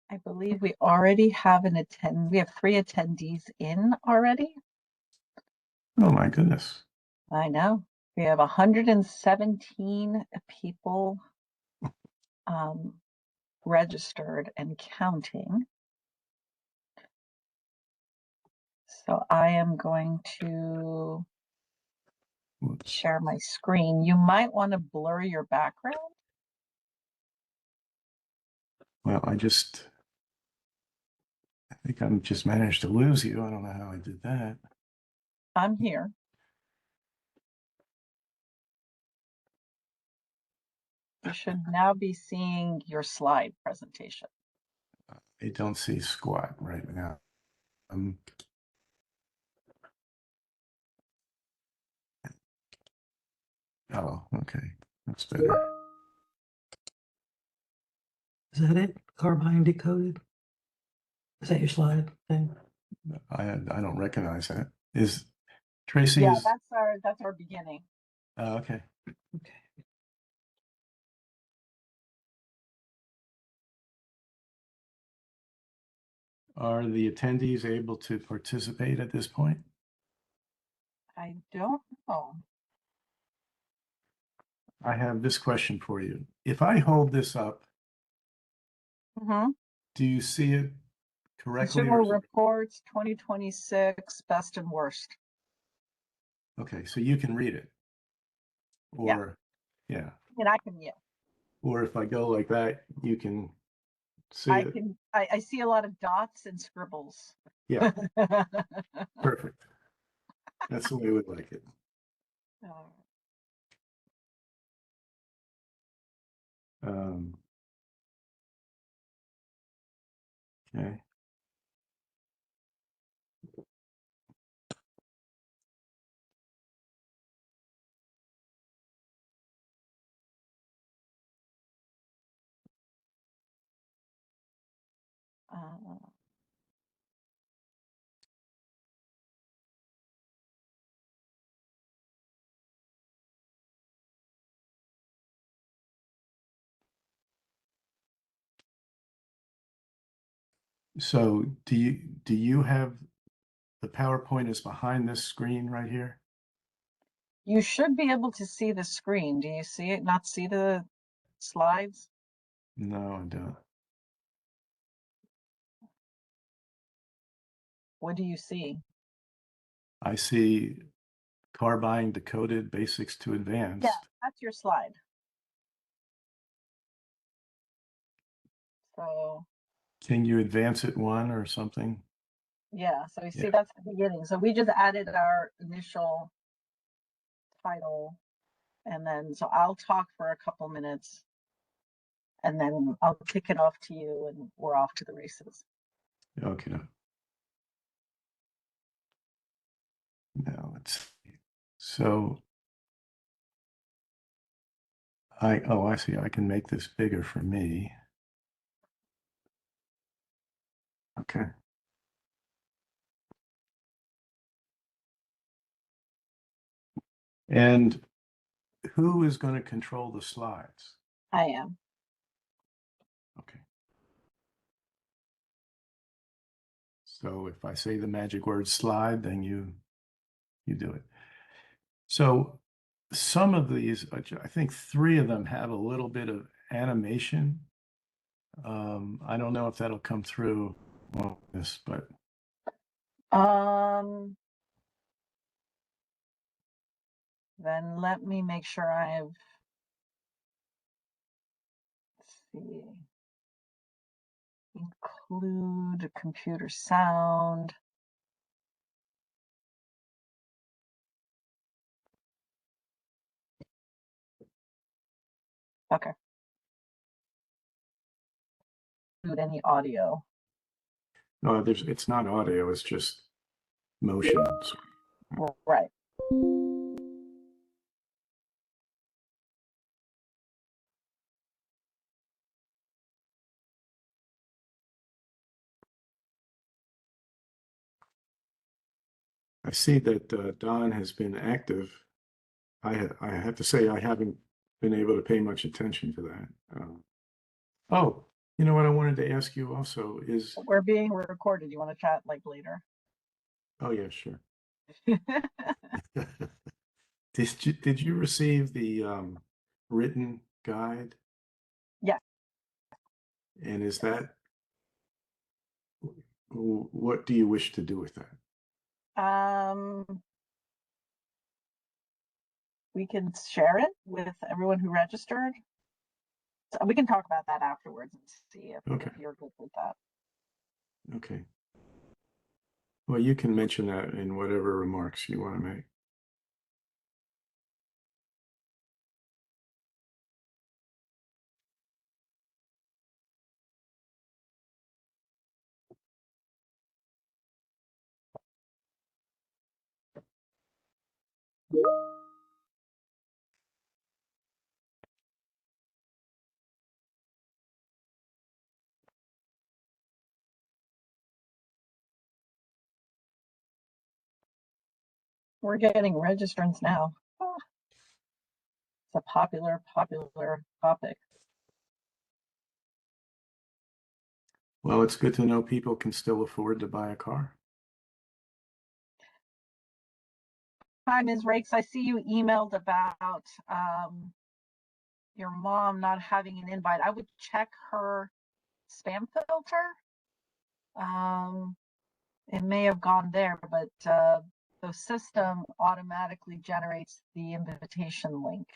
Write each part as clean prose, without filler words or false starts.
I believe we already have we have 3 attendees in already. Oh my goodness. I know. We have 117 people registered and counting. So I am going to share my screen. You might want to blur your background. Well, I think I just managed to lose you. I don't know how I did that. I'm here. You should now be seeing your slide presentation. I don't see squat right now. Oh, okay. That's better. Is that it? Carbine decoded? Is that your slide thing? I don't recognize that. Is Tracy? Yeah, is... that's our beginning. Oh, okay. Okay. Are the attendees able to participate at this point? I don't know. I have this question for you. If I hold this up, do you see it correctly? Consumer Reports 2026 best and worst. Okay, so you can read it. Or yeah. And I can, yeah. Or if I go like that, you can see it. I see a lot of dots and scribbles. Yeah. Perfect. That's the way we like it. Okay. So do you have the PowerPoint is behind this screen right here? You should be able to see the screen. Do you see it? Not see the slides? No, I don't. What do you see? I see Carbine Decoded Basics to Advanced. Yeah, that's your slide. So can you advance it one or something? Yeah, so you see that's the beginning. So we just added our initial title, and then so I'll talk for a couple minutes, and then I'll kick it off to you, and we're off to the races. Okay. Now let's see. So I see. I can make this bigger for me. Okay. And who is going to control the slides? I am. Okay. So if I say the magic word slide, then you do it. So some of these, I think 3 of them have a little bit of animation. I don't know if that'll come through on this, but Then let me make sure let's see, include computer sound. Okay. Include any audio. no, it's not audio, it's just motion. Right. I see that Don has been active. I have to say I haven't been able to pay much attention to that. Oh, you know what I wanted to ask you also is, We're being recorded. You want to chat like later? oh yeah, sure. Did you receive the written guide? Yes. And is that what do you wish to do with that? We can share it with everyone who registered. So we can talk about that afterwards and see Okay. if you're good with that. Okay. Well, you can mention that in whatever remarks you want to make. We're getting registrants now. It's a popular topic. Well, it's good to know people can still afford to buy a car. Hi, Ms. Rakes. I see you emailed about your mom not having an invite. I would check her spam filter. It may have gone there, but the system automatically generates the invitation link.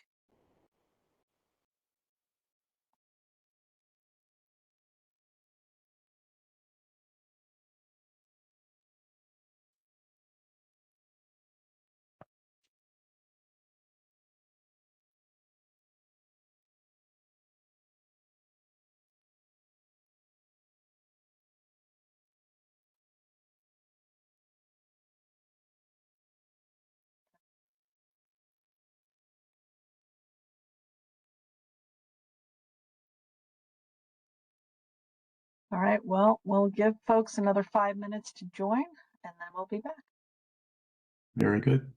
All right, well, we'll give folks another 5 minutes to join, and then we'll be back. Very good.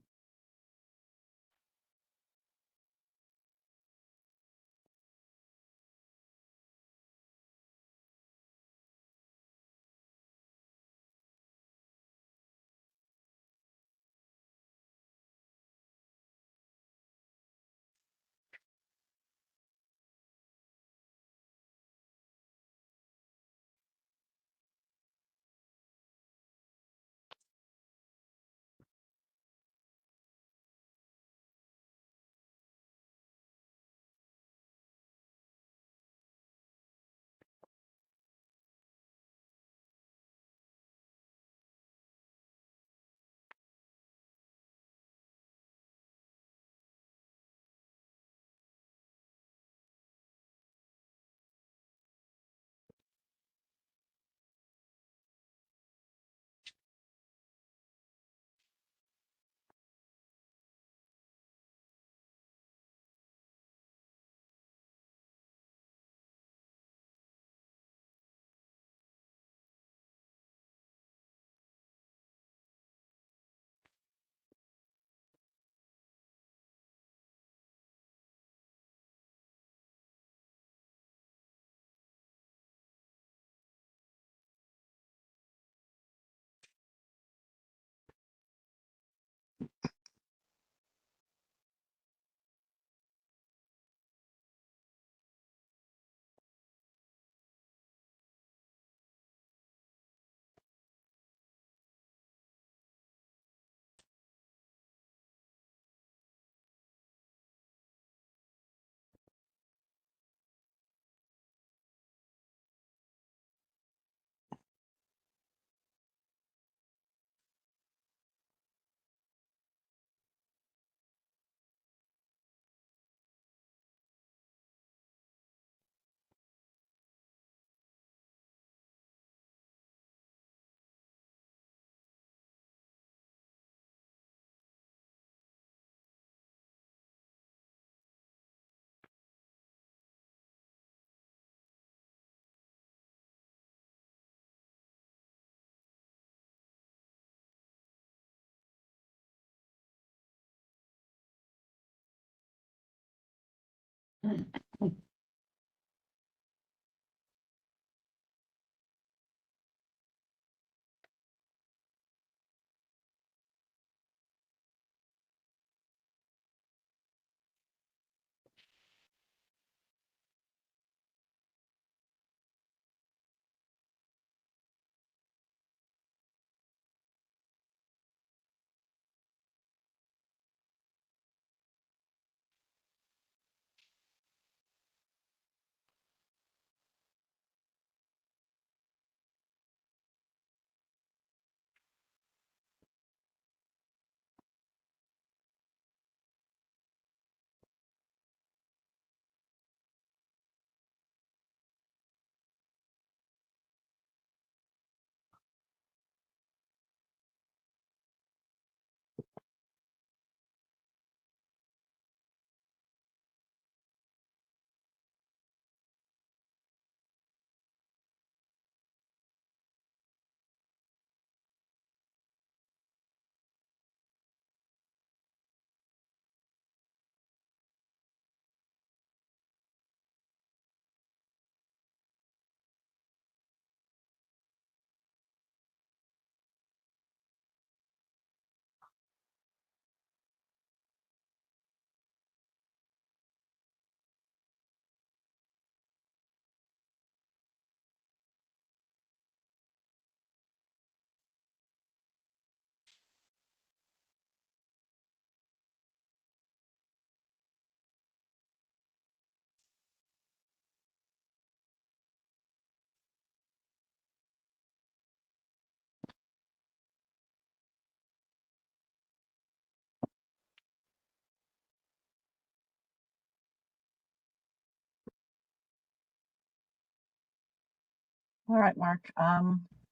All right, Mark.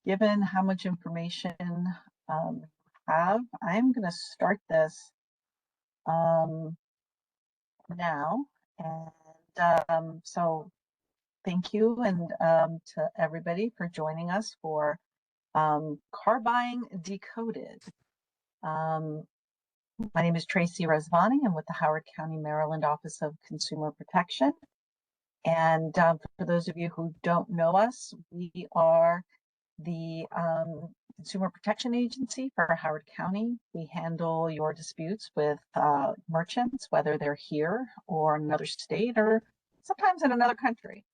Given how much information you have, I'm going to start this now. And so thank you and to everybody for joining us for Car Buying Decoded. My name is Tracy Resvani. I'm with the Howard County, Maryland Office of Consumer Protection. And for those of you who don't know us, we are the Consumer Protection Agency for Howard County. We handle your disputes with merchants, whether they're here or in another state or sometimes in another country.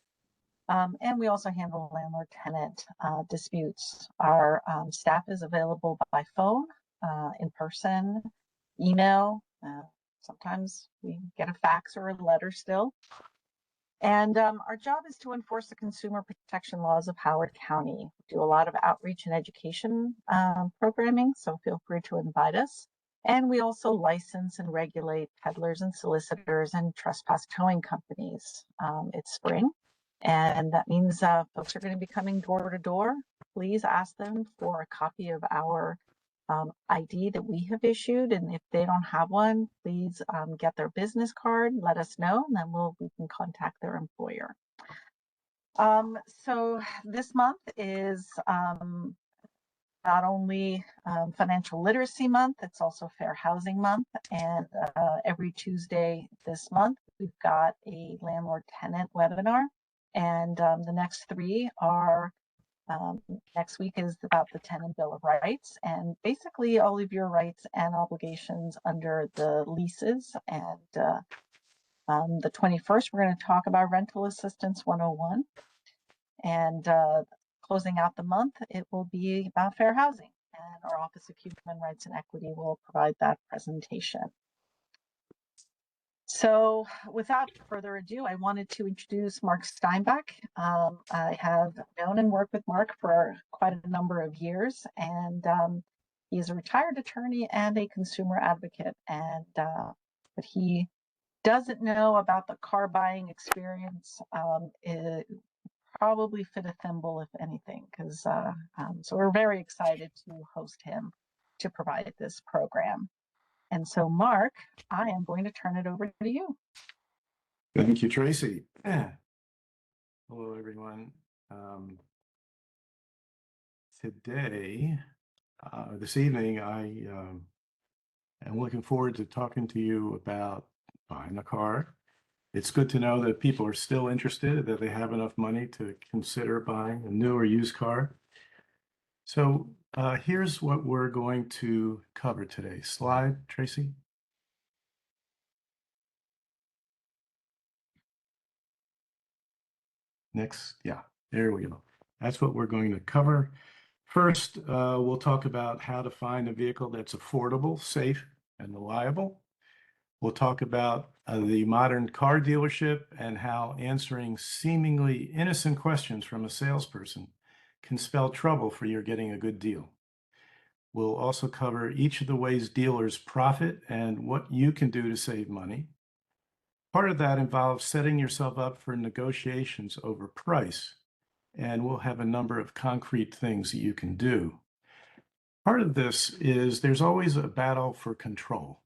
And we also handle landlord-tenant disputes. Our staff is available by phone, in person, email. Sometimes we get a fax or a letter still. And our job is to enforce the consumer protection laws of Howard County. We do a lot of outreach and education programming, so feel free to invite us. And we also license and regulate peddlers and solicitors and trespass towing companies. It's spring, and that means folks are going to be coming door to door. Please ask them for a copy of our ID that we have issued, and if they don't have one, please get their business card, let us know, and then we can contact their employer. So this month is not only Financial Literacy Month, it's also Fair Housing Month, and every Tuesday this month we've got a landlord-tenant webinar, and the next three are next week is about the Tenant Bill of Rights, and basically all of your rights and obligations under the leases. And the 21st, we're going to talk about Rental Assistance 101. And closing out the month, it will be about fair housing. And our Office of Human Rights and Equity will provide that presentation. So without further ado, I wanted to introduce Mark Steinbach. I have known and worked with Mark for quite a number of years, and he is a retired attorney and a consumer advocate. And what he doesn't know about the car buying experience, it probably fit a thimble, if anything, because so we're very excited to host him to provide this program. And so, Mark, I am going to turn it over to you. Thank you, Tracy. Hello, everyone. This evening, I am looking forward to talking to you about buying a car. It's good to know that people are still interested, that they have enough money to consider buying a new or used car. So here's what we're going to cover today. Slide, Tracy. Next, yeah, there we go. That's what we're going to cover. First, we'll talk about how to find a vehicle that's affordable, safe, and reliable. We'll talk about the modern car dealership and how answering seemingly innocent questions from a salesperson can spell trouble for your getting a good deal. We'll also cover each of the ways dealers profit and what you can do to save money. Part of that involves setting yourself up for negotiations over price, and we'll have a number of concrete things that you can do. Part of this is there's always a battle for control.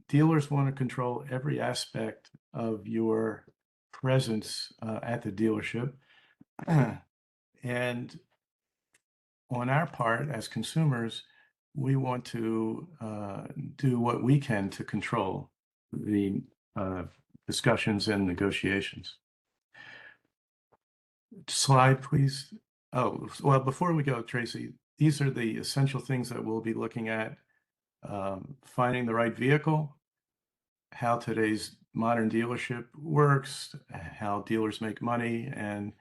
Dealers want to control every aspect of your presence at the dealership. And on our part, as consumers, we want to do what we can to control the discussions and negotiations. Slide, please. Oh, well, before we go, Tracy, these are the essential things that we'll be looking at. Finding the right vehicle, how today's modern dealership works, how dealers make money, and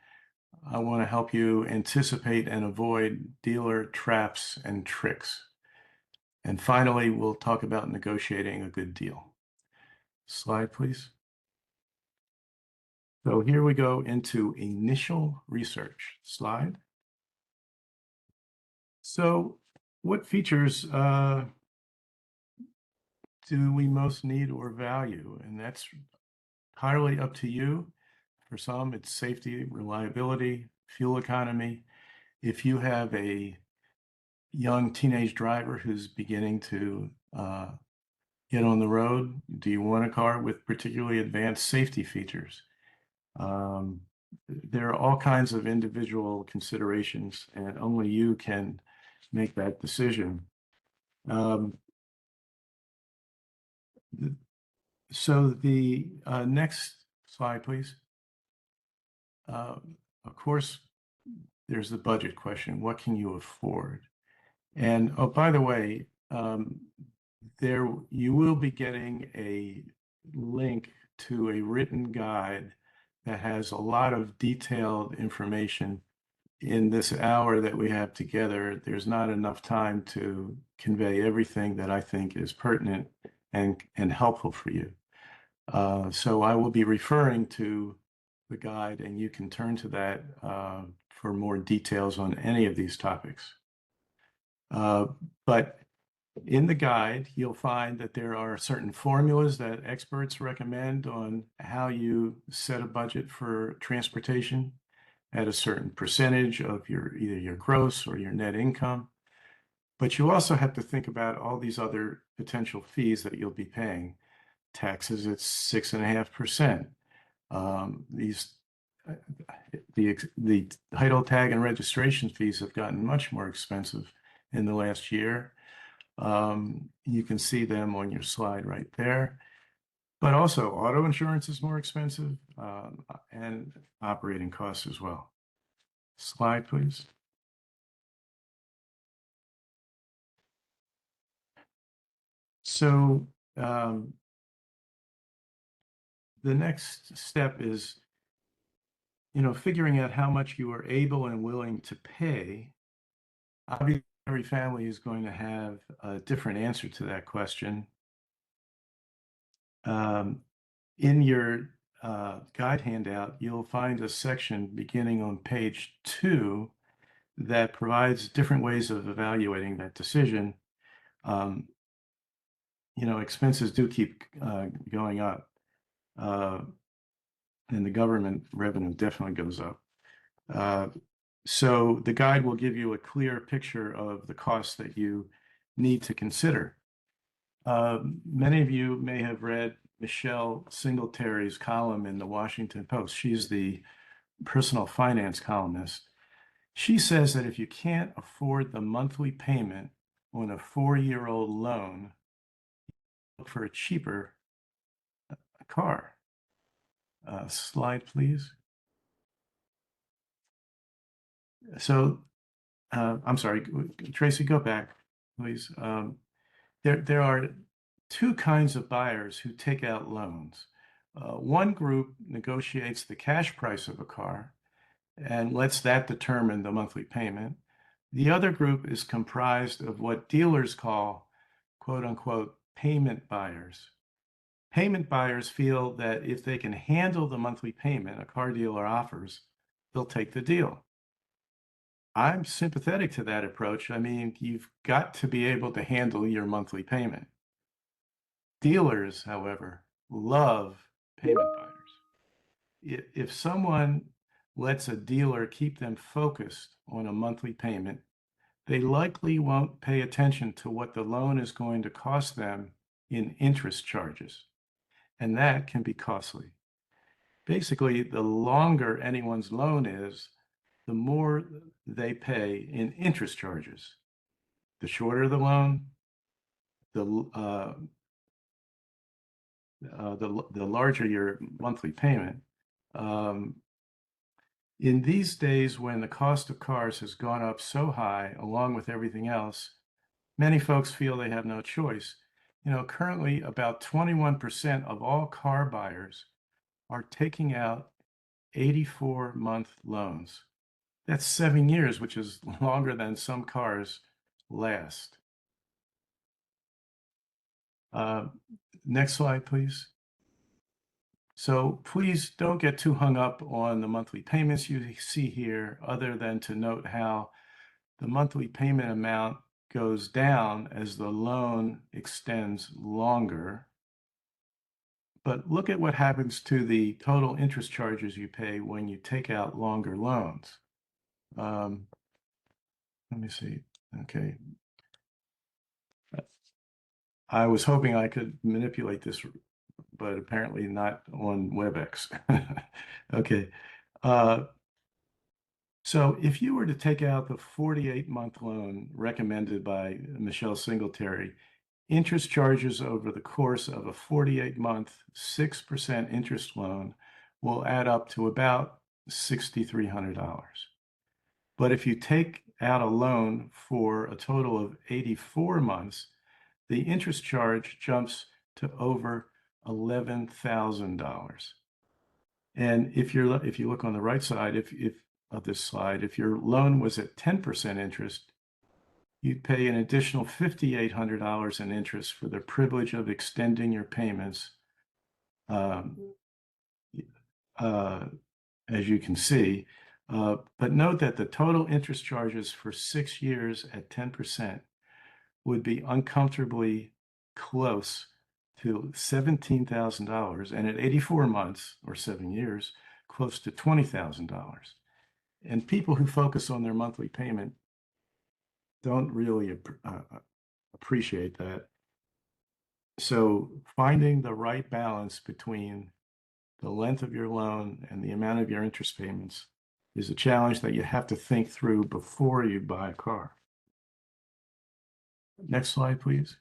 I want to help you anticipate and avoid dealer traps and tricks. And finally, we'll talk about negotiating a good deal. Slide, please. So here we go into initial research. Slide. So what features do we most need or value? And that's entirely up to you. For some, it's safety, reliability, fuel economy. If you have a young teenage driver who's beginning to get on the road, do you want a car with particularly advanced safety features? There are all kinds of individual considerations, and only you can make that decision. So the next slide, please. Of course, there's the budget question. What can you afford? And oh, by the way, there you will be getting a link to a written guide that has a lot of detailed information. In this hour that we have together, there's not enough time to convey everything that I think is pertinent and helpful for you. So I will be referring to the guide, and you can turn to that for more details on any of these topics. But in the guide, you'll find that there are certain formulas that experts recommend on how you set a budget for transportation at a certain percentage of either your gross or your net income. But you also have to think about all these other potential fees that you'll be paying. Taxes at 6.5%. The title tag and registration fees have gotten much more expensive in the last year. You can see them on your slide right there. But also auto insurance is more expensive and operating costs as well. Slide, please. So the next step is, figuring out how much you are able and willing to pay. Obviously, every family is going to have a different answer to that question. In your guide handout, you'll find a section beginning on page 2 that provides different ways of evaluating that decision. Expenses do keep going up, and the government revenue definitely goes up. So the guide will give you a clear picture of the costs that you need to consider. Many of you may have read Michelle Singletary's column in the Washington Post. She's the personal finance columnist. She says that if you can't afford the monthly payment on a 4-year-old loan, look for a cheaper car. slide, please. So, I'm sorry, Tracy, go back, please. There are two kinds of buyers who take out loans. One group negotiates the cash price of a car and lets that determine the monthly payment. The other group is comprised of what dealers call, quote unquote, payment buyers. Payment buyers feel that if they can handle the monthly payment a car dealer offers, they'll take the deal. I'm sympathetic to that approach. I mean, you've got to be able to handle your monthly payment. Dealers, however, love payment buyers. If someone lets a dealer keep them focused on a monthly payment, they likely won't pay attention to what the loan is going to cost them in interest charges, and that can be costly. Basically, the longer anyone's loan is, the more they pay in interest charges. The shorter the loan, the larger your monthly payment. In these days, when the cost of cars has gone up so high, along with everything else, many folks feel they have no choice. You know, currently about 21% of all car buyers are taking out 84-month loans. That's 7 years, which is longer than some cars last. Next slide, please. So please don't get too hung up on the monthly payments you see here, other than to note how the monthly payment amount goes down as the loan extends longer. But look at what happens to the total interest charges you pay when you take out longer loans. Let me see. Okay. I was hoping I could manipulate this, but apparently not on WebEx. Okay. So if you were to take out the 48-month loan recommended by Michelle Singletary, interest charges over the course of a 48-month, 6% interest loan will add up to about $6,300. But if you take out a loan for a total of 84 months, the interest charge jumps to over $11,000. And if you look on the right side of this slide, if your loan was at 10% interest, you'd pay an additional $5,800 in interest for the privilege of extending your payments, as you can see. But note that the total interest charges for 6 years at 10% would be uncomfortably close to $17,000, and at 84 months or 7 years, close to $20,000. And people who focus on their monthly payment don't really appreciate that. So finding the right balance between the length of your loan and the amount of your interest payments is a challenge that you have to think through before you buy a car. Next slide, please.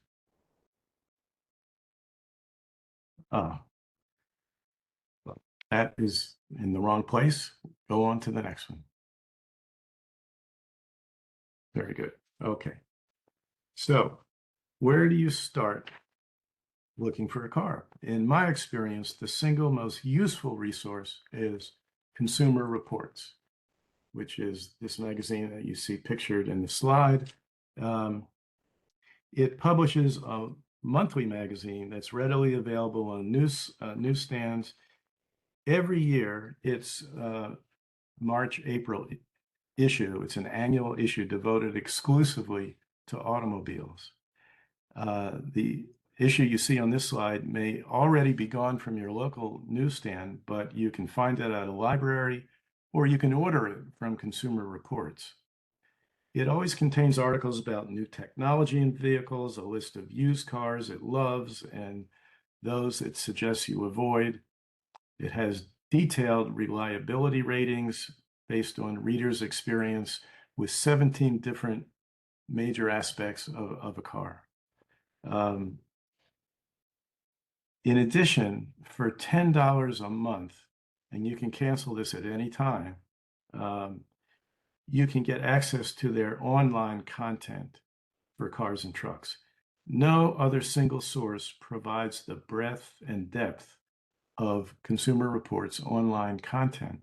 That is in the wrong place. Go on to the next one. Very good. Okay. So where do you start looking for a car? In my experience, the single most useful resource is Consumer Reports, which is this magazine that you see pictured in the slide. It publishes a monthly magazine that's readily available on newsstands. Every year, it's March, April issue. It's an annual issue devoted exclusively to automobiles. The issue you see on this slide may already be gone from your local newsstand, but you can find it at a library, or you can order it from Consumer Reports. It always contains articles about new technology in vehicles, a list of used cars it loves, and those it suggests you avoid. It has detailed reliability ratings based on readers' experience with 17 different major aspects of a car. In addition, for $10 a month, and you can cancel this at any time, you can get access to their online content for cars and trucks. No other single source provides the breadth and depth of Consumer Reports online content.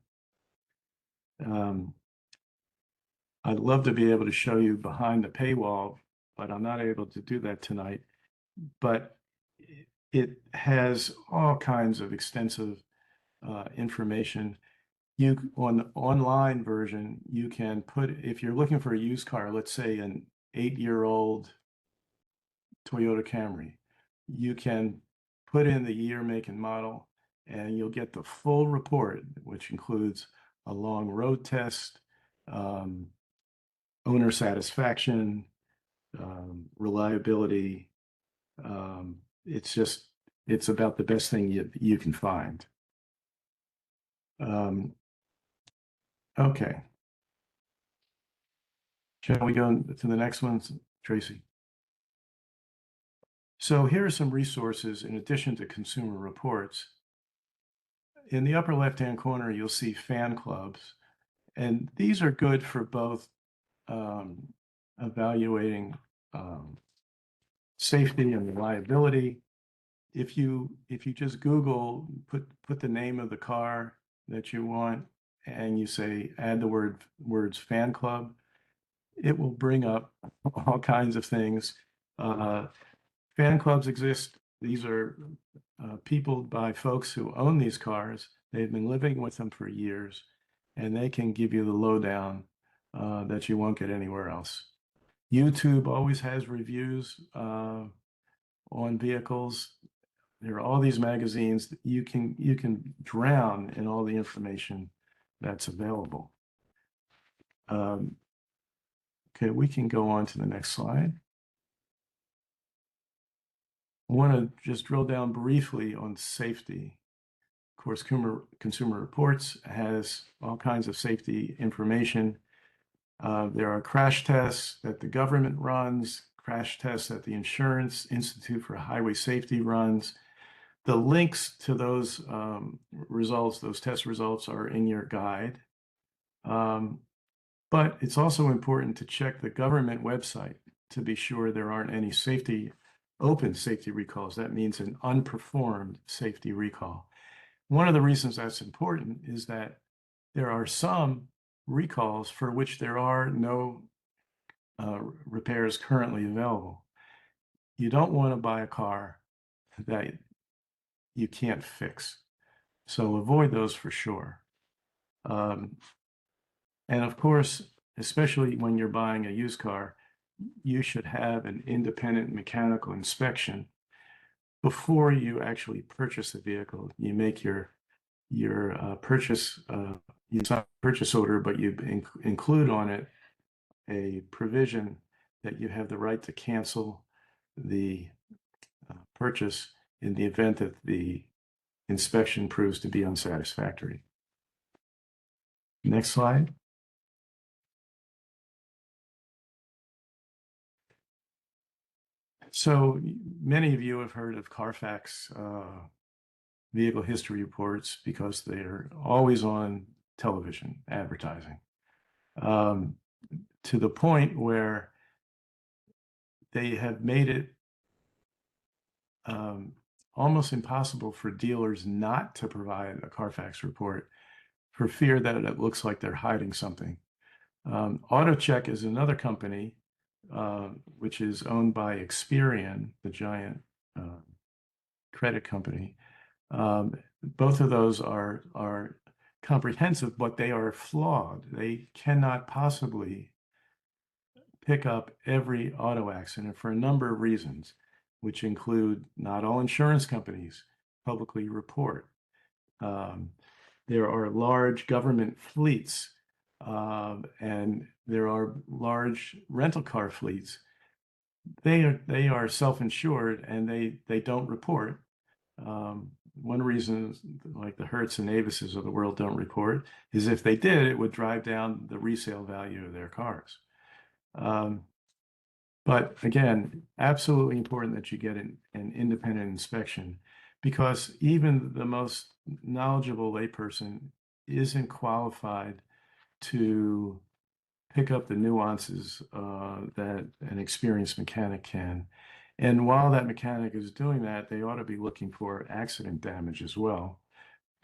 I'd love to be able to show you behind the paywall, but I'm not able to do that tonight. But it has all kinds of extensive information. On the online version, you can put, if you're looking for a used car, let's say an 8-year-old Toyota Camry, you can put in the year, make, and model, and you'll get the full report, which includes a long road test, owner satisfaction, reliability. It's about the best thing you can find. Okay. Shall we go to the next one, Tracy? So here are some resources in addition to Consumer Reports. In the upper left-hand corner, you'll see fan clubs, and these are good for both evaluating safety and reliability. If you just Google, put the name of the car that you want, and you say add the words fan club, it will bring up all kinds of things. Fan clubs exist. These are peopled by folks who own these cars. They've been living with them for years, and they can give you the lowdown that you won't get anywhere else. YouTube always has reviews on vehicles. There are all these magazines that you can drown in all the information that's available. Okay, we can go on to the next slide. I want to just drill down briefly on safety. Of course, Consumer Reports has all kinds of safety information. There are crash tests that the government runs, crash tests that the Insurance Institute for Highway Safety runs. The links to those results, those test results, are in your guide. But it's also important to check the government website to be sure there aren't any open safety recalls. That means an unperformed safety recall. One of the reasons that's important is that there are some recalls for which there are no repairs currently available. You don't want to buy a car that you can't fix. So avoid those for sure. And of course, especially when you're buying a used car, you should have an independent mechanical inspection before you actually purchase the vehicle. You make your purchase, you sign a purchase order, but you include on it a provision that you have the right to cancel the purchase in the event that the inspection proves to be unsatisfactory. Next slide. So many of you have heard of Carfax vehicle history reports because they're always on television advertising, to the point where they have made it almost impossible for dealers not to provide a Carfax report for fear that it looks like they're hiding something. AutoCheck is another company which is owned by Experian, the giant credit company. Both of those are comprehensive, but they are flawed. They cannot possibly pick up every auto accident for a number of reasons, which include not all insurance companies publicly report. There are large government fleets, and there are large rental car fleets. They are self-insured, and they don't report. One reason, like the Hertz and Avises of the world don't report, is if they did, it would drive down the resale value of their cars. But again, absolutely important that you get an independent inspection. because even the most knowledgeable layperson isn't qualified to pick up the nuances that an experienced mechanic can. And while that mechanic is doing that, they ought to be looking for accident damage as well.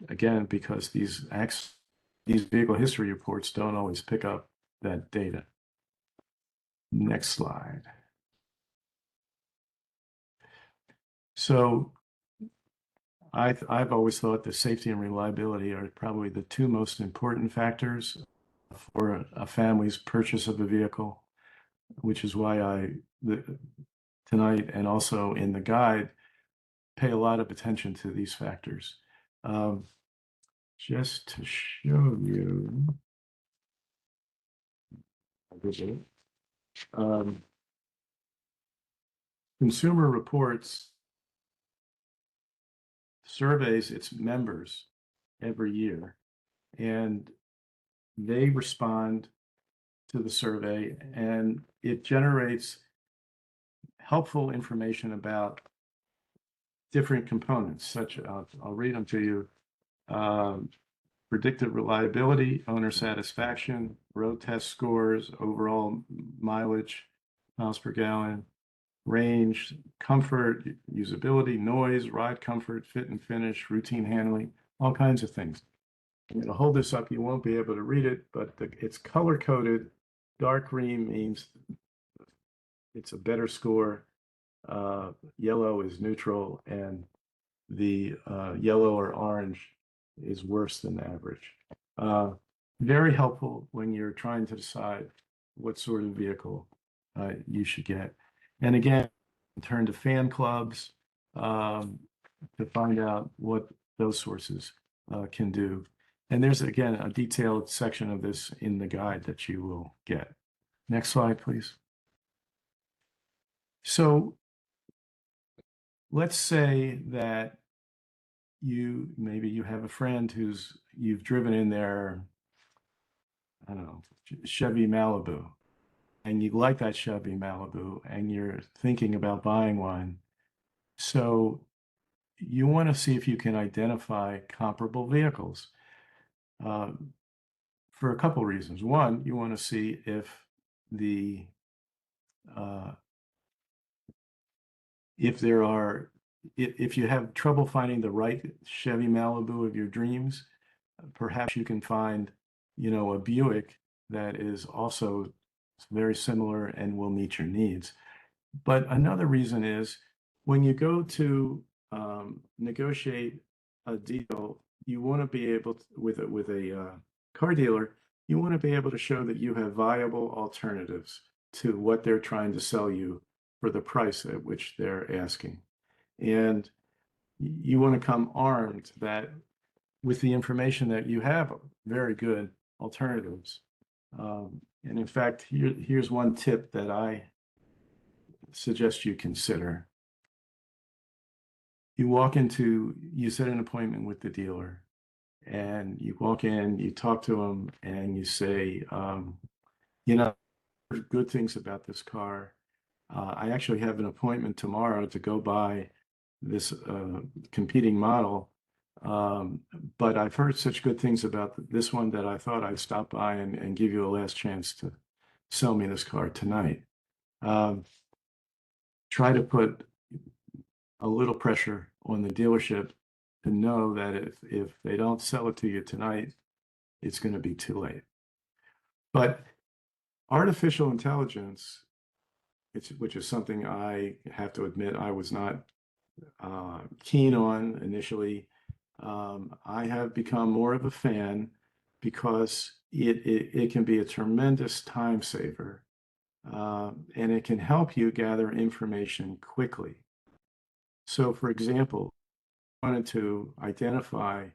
Again, because these vehicle history reports don't always pick up that data. Next slide. So I've always thought that safety and reliability are probably the two most important factors for a family's purchase of a vehicle, which is why tonight and also in the guide pay a lot of attention to these factors. Just to show you, Consumer Reports surveys its members every year, and they respond to the survey, and it generates helpful information about different components, such I'll read them to you. Predicted reliability, owner satisfaction, road test scores, overall mileage, miles per gallon, range, comfort, usability, noise, ride comfort, fit and finish, routine handling, all kinds of things. I'm going to hold this up. You won't be able to read it, but it's color coded. Dark green means it's a better score. Yellow is neutral, and the yellow or orange is worse than average. Very helpful when you're trying to decide what sort of vehicle you should get. And again, turn to fan clubs to find out what those sources can do. And there's, again, a detailed section of this in the guide that you will get. Next slide, please. So let's say that maybe you have a friend you've driven in their, I don't know, Chevy Malibu, and you like that Chevy Malibu, and you're thinking about buying one. So you want to see if you can identify comparable vehicles for a couple reasons. One, you want to see if if you have trouble finding the right Chevy Malibu of your dreams, perhaps you can find, a Buick that is also very similar and will meet your needs. But another reason is when you go to negotiate a deal, you want to be able to, with a car dealer, you want to be able to show that you have viable alternatives to what they're trying to sell you for the price at which they're asking. And you want to come armed with the information that you have very good alternatives. And in fact, here's one tip that I suggest you consider. You set an appointment with the dealer, and you walk in, you talk to him, and you say, good things about this car. I actually have an appointment tomorrow to go buy this competing model, but I've heard such good things about this one that I thought I'd stop by and give you a last chance to sell me this car tonight. Try to put a little pressure on the dealership to know that if they don't sell it to you tonight, it's going to be too late. But artificial intelligence, which is something I have to admit I was not keen on initially, I have become more of a fan because it can be a tremendous time saver, and it can help you gather information quickly. So, for example, I wanted to identify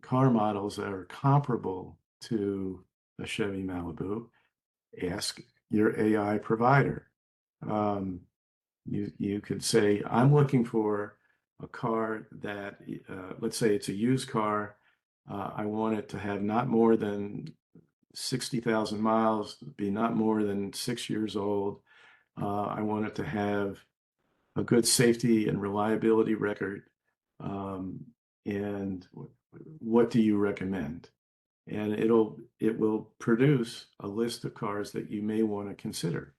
car models that are comparable to a Chevy Malibu. Ask your AI provider. You could say, I'm looking for a car that, let's say it's a used car. I want it to have not more than 60,000 miles, be not more than 6 years old. I want it to have a good safety and reliability record, and what do you recommend? And it will produce a list of cars that you may want to consider.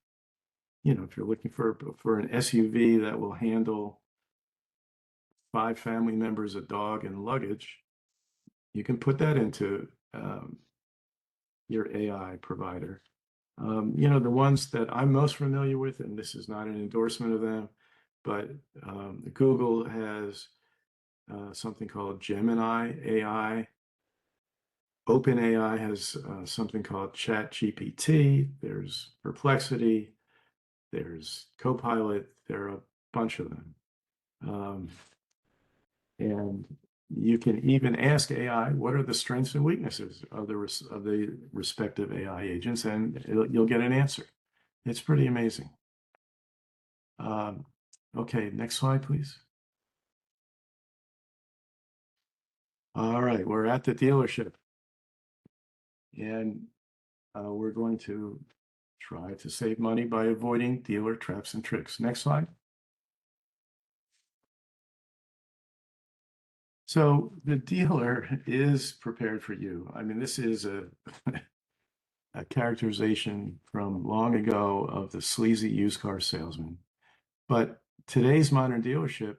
You know, if you're looking for an SUV that will handle 5 family members, a dog, and luggage, you can put that into your AI provider. You know, the ones that I'm most familiar with, and this is not an endorsement of them, but Google has something called Gemini AI. OpenAI has something called ChatGPT. There's Perplexity. There's Copilot. There are a bunch of them. And you can even ask AI, what are the strengths and weaknesses of the respective AI agents, and you'll get an answer. It's pretty amazing. Okay, next slide, please. All right, we're at the dealership, and we're going to try to save money by avoiding dealer traps and tricks. Next slide. So the dealer is prepared for you. I mean, this is a characterization from long ago of the sleazy used car salesman. But today's modern dealership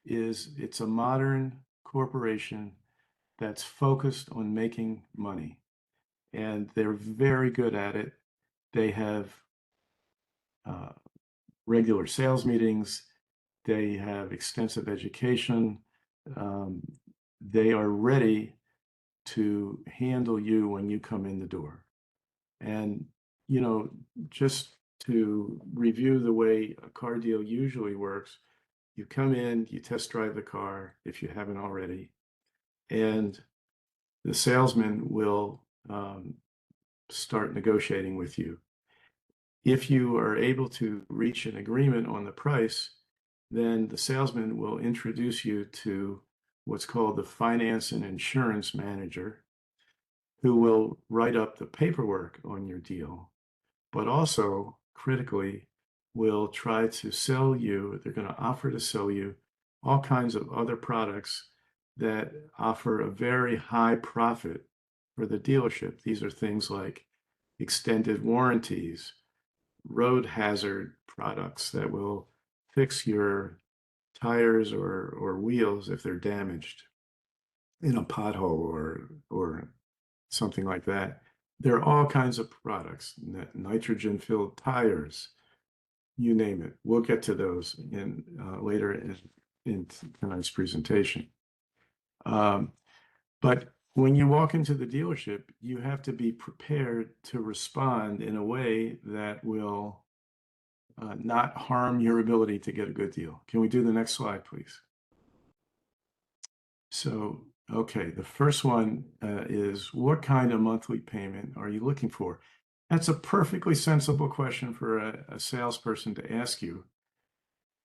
it's a modern corporation that's focused on making money. And they're very good at it. They have regular sales meetings. They have extensive education. They are ready to handle you when you come in the door. And, you know, just to review the way a car deal usually works, you come in, you test drive the car if you haven't already, and the salesman will start negotiating with you. If you are able to reach an agreement on the price, then the salesman will introduce you to what's called the finance and insurance manager, who will write up the paperwork on your deal, but also critically will try to sell you, they're going to offer to sell you all kinds of other products that offer a very high profit for the dealership. These are things like extended warranties, road hazard products that will fix your tires or wheels if they're damaged in a pothole or something like that. There are all kinds of products, nitrogen-filled tires, you name it. We'll get to those later in tonight's presentation. But when you walk into the dealership, you have to be prepared to respond in a way that will not harm your ability to get a good deal. Can we do the next slide, please? So, okay, the first one is, what kind of monthly payment are you looking for? That's a perfectly sensible question for a salesperson to ask you.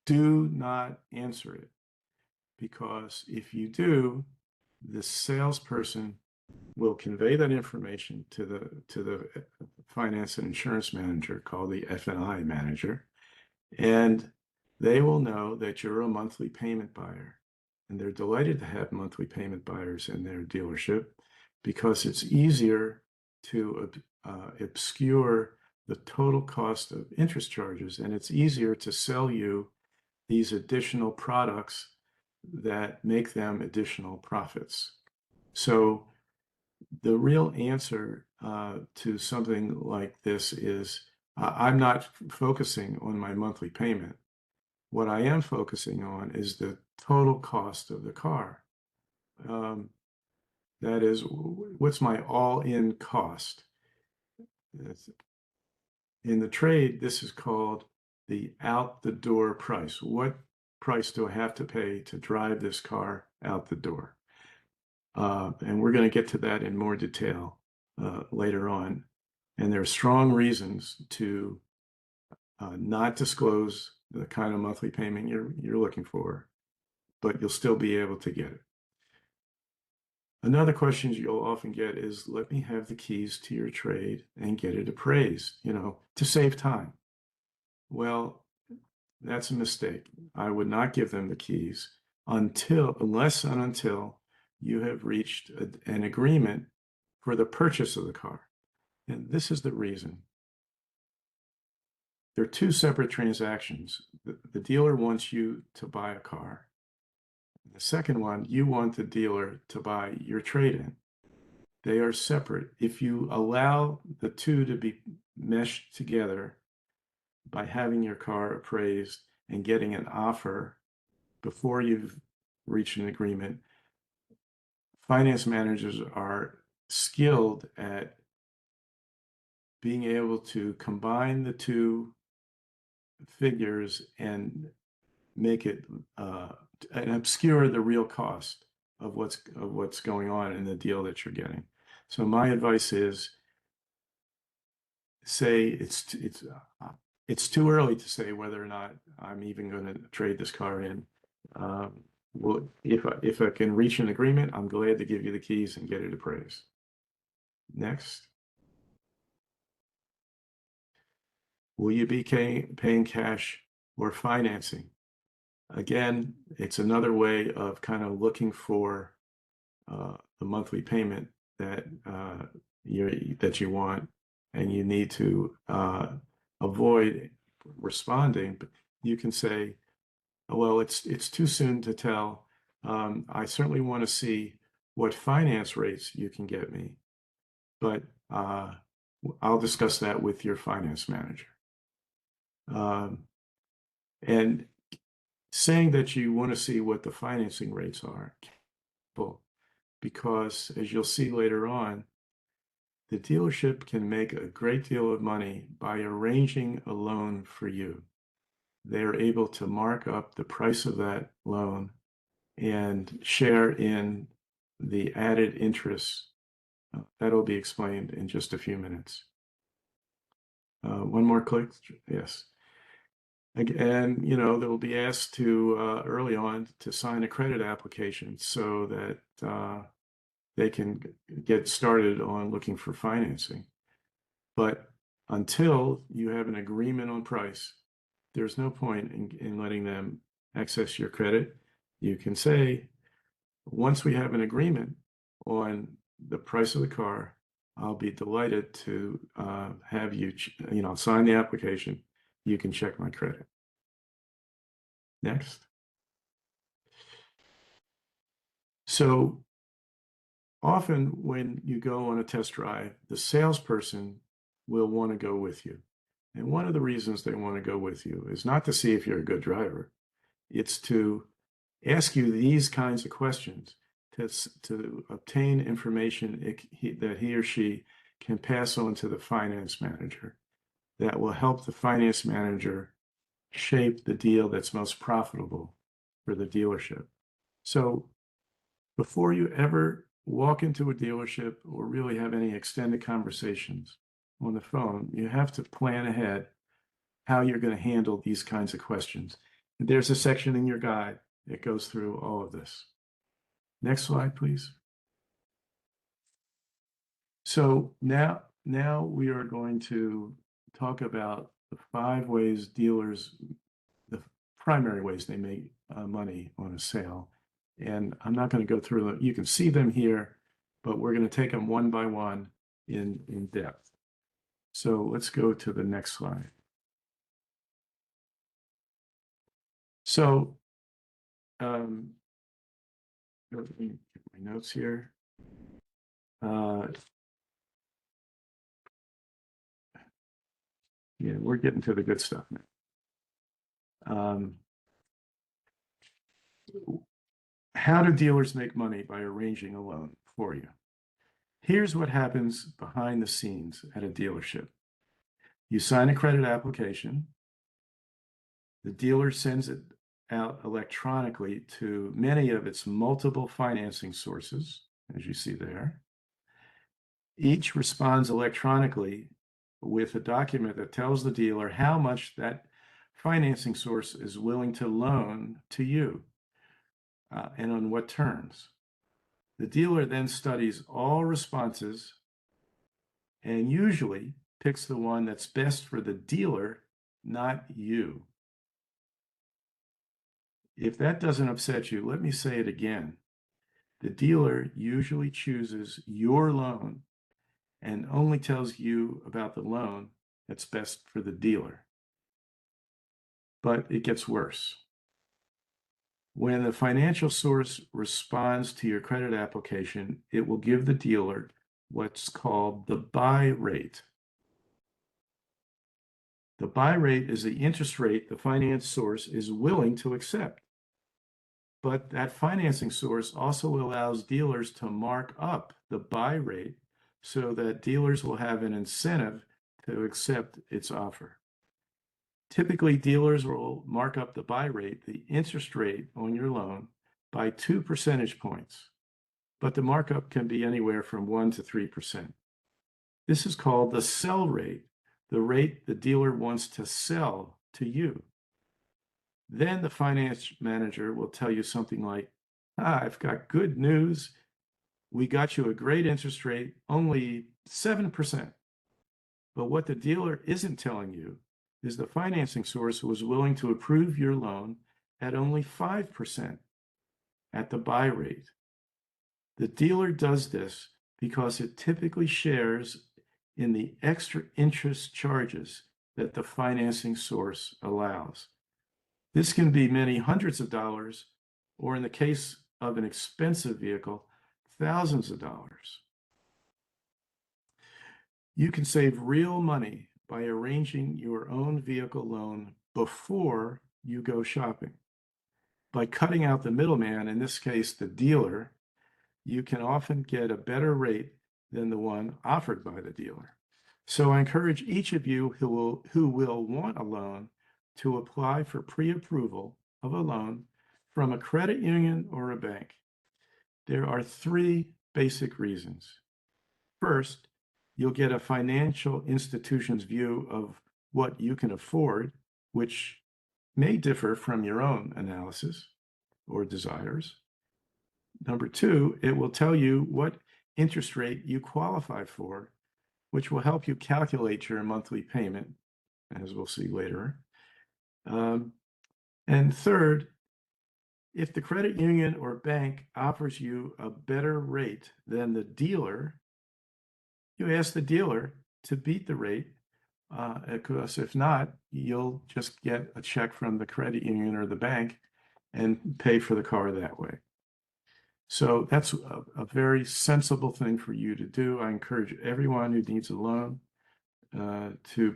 Do not answer it, because if you do, the salesperson will convey that information to the finance and insurance manager, called the F&I manager, and they will know that you're a monthly payment buyer. And they're delighted to have monthly payment buyers in their dealership, because it's easier to obscure the total cost of interest charges, and it's easier to sell you these additional products that make them additional profits. So the real answer to something like this is, I'm not focusing on my monthly payment. What I am focusing on is the total cost of the car. That is, what's my all-in cost? In the trade, this is called the out-the-door price. What price do I have to pay to drive this car out the door? And we're going to get to that in more detail later on. And there are strong reasons to not disclose the kind of monthly payment you're looking for, but you'll still be able to get it. Another question you'll often get is, let me have the keys to your trade and get it appraised, you know, to save time. Well, That's a mistake. I would not give them the keys unless and until you have reached an agreement for the purchase of the car. And this is the reason. There are two separate transactions. The dealer wants you to buy a car. The second one, you want the dealer to buy your trade-in. They are separate. If you allow the two to be meshed together by having your car appraised and getting an offer before you've reached an agreement, finance managers are skilled at being able to combine the two figures and make it and obscure the real cost of what's going on in the deal that you're getting. So my advice is, say it's too early to say whether or not I'm even going to trade this car in. Well, if I can reach an agreement, I'm glad to give you the keys and get it appraised. Next. Will you be paying cash or financing? Again, it's another way of kind of looking for the monthly payment that you want, and you need to avoid responding. But you can say, well, it's too soon to tell. I certainly want to see what finance rates you can get me, but I'll discuss that with your finance manager. And saying that you want to see what the financing rates are, because as you'll see later on, the dealership can make a great deal of money by arranging a loan for you. They are able to mark up the price of that loan and share in the added interest. That'll be explained in just a few minutes. One more click. Yes. And, they'll be asked to early on to sign a credit application so that they can get started on looking for financing. But until you have an agreement on price, there's no point in letting them access your credit. You can say, once we have an agreement on the price of the car, I'll be delighted to have you, sign the application. You can check my credit. Next. So often when you go on a test drive, the salesperson will want to go with you. And one of the reasons they want to go with you is not to see if you're a good driver. It's to ask you these kinds of questions to obtain information that he or she can pass on to the finance manager that will help the finance manager shape the deal that's most profitable for the dealership. So before you ever walk into a dealership or really have any extended conversations on the phone, you have to plan ahead how you're going to handle these kinds of questions. There's a section in your guide that goes through all of this. Next slide, please. So now we are going to talk about the 5 ways dealers, the primary ways they make money on a sale. And I'm not going to go through them. You can see them here, but we're going to take them one by one in depth. So let's go to the next slide. So let me get my notes here. Yeah, we're getting to the good stuff now. How do dealers make money by arranging a loan for you? Here's what happens behind the scenes at a dealership. You sign a credit application. The dealer sends it out electronically to many of its multiple financing sources, as you see there. Each responds electronically with a document that tells the dealer how much that financing source is willing to loan to you and on what terms. The dealer then studies all responses and usually picks the one that's best for the dealer, not you. If that doesn't upset you, let me say it again. The dealer usually chooses your loan and only tells you about the loan that's best for the dealer. But it gets worse. When the financial source responds to your credit application, it will give the dealer what's called the buy rate. The buy rate is the interest rate the finance source is willing to accept. But that financing source also allows dealers to mark up the buy rate so that dealers will have an incentive to accept its offer. Typically, dealers will mark up the buy rate, the interest rate on your loan, by 2 percentage points, but the markup can be anywhere from 1 to 3%. This is called the sell rate, the rate the dealer wants to sell to you. Then the finance manager will tell you something like, I've got good news. We got you a great interest rate, only 7%. But what the dealer isn't telling you is the financing source was willing to approve your loan at only 5% at the buy rate. The dealer does this because it typically shares in the extra interest charges that the financing source allows. This can be many hundreds of dollars, or in the case of an expensive vehicle, thousands of dollars. You can save real money by arranging your own vehicle loan before you go shopping. By cutting out the middleman, in this case, the dealer, you can often get a better rate than the one offered by the dealer. So I encourage each of you who will want a loan to apply for pre-approval of a loan from a credit union or a bank. There are 3 basic reasons. First, you'll get a financial institution's view of what you can afford, which may differ from your own analysis or desires. Number 2, it will tell you what interest rate you qualify for, which will help you calculate your monthly payment, as we'll see later. And third, if the credit union or bank offers you a better rate than the dealer, you ask the dealer to beat the rate, because if not, you'll just get a check from the credit union or the bank and pay for the car that way. So that's a very sensible thing for you to do. I encourage everyone who needs a loan to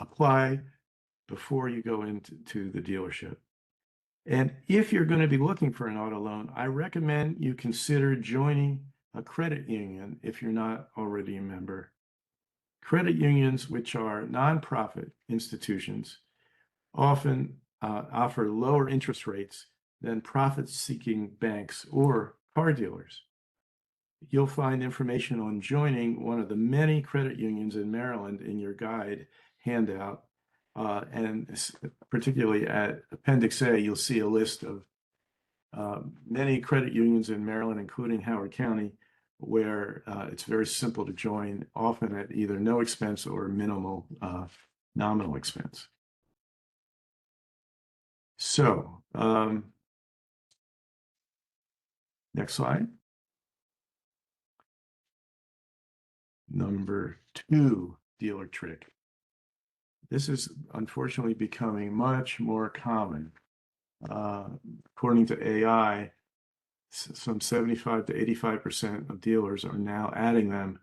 apply before you go into the dealership. And if you're going to be looking for an auto loan, I recommend you consider joining a credit union if you're not already a member. Credit unions, which are nonprofit institutions, often offer lower interest rates than profit-seeking banks or car dealers. You'll find information on joining one of the many credit unions in Maryland in your guide handout. And particularly at Appendix A, you'll see a list of many credit unions in Maryland, including Howard County, where it's very simple to join, often at either no expense or minimal nominal expense. So, next slide. Number 2 dealer trick. This is unfortunately becoming much more common. According to AI, some 75 to 85% of dealers are now adding them,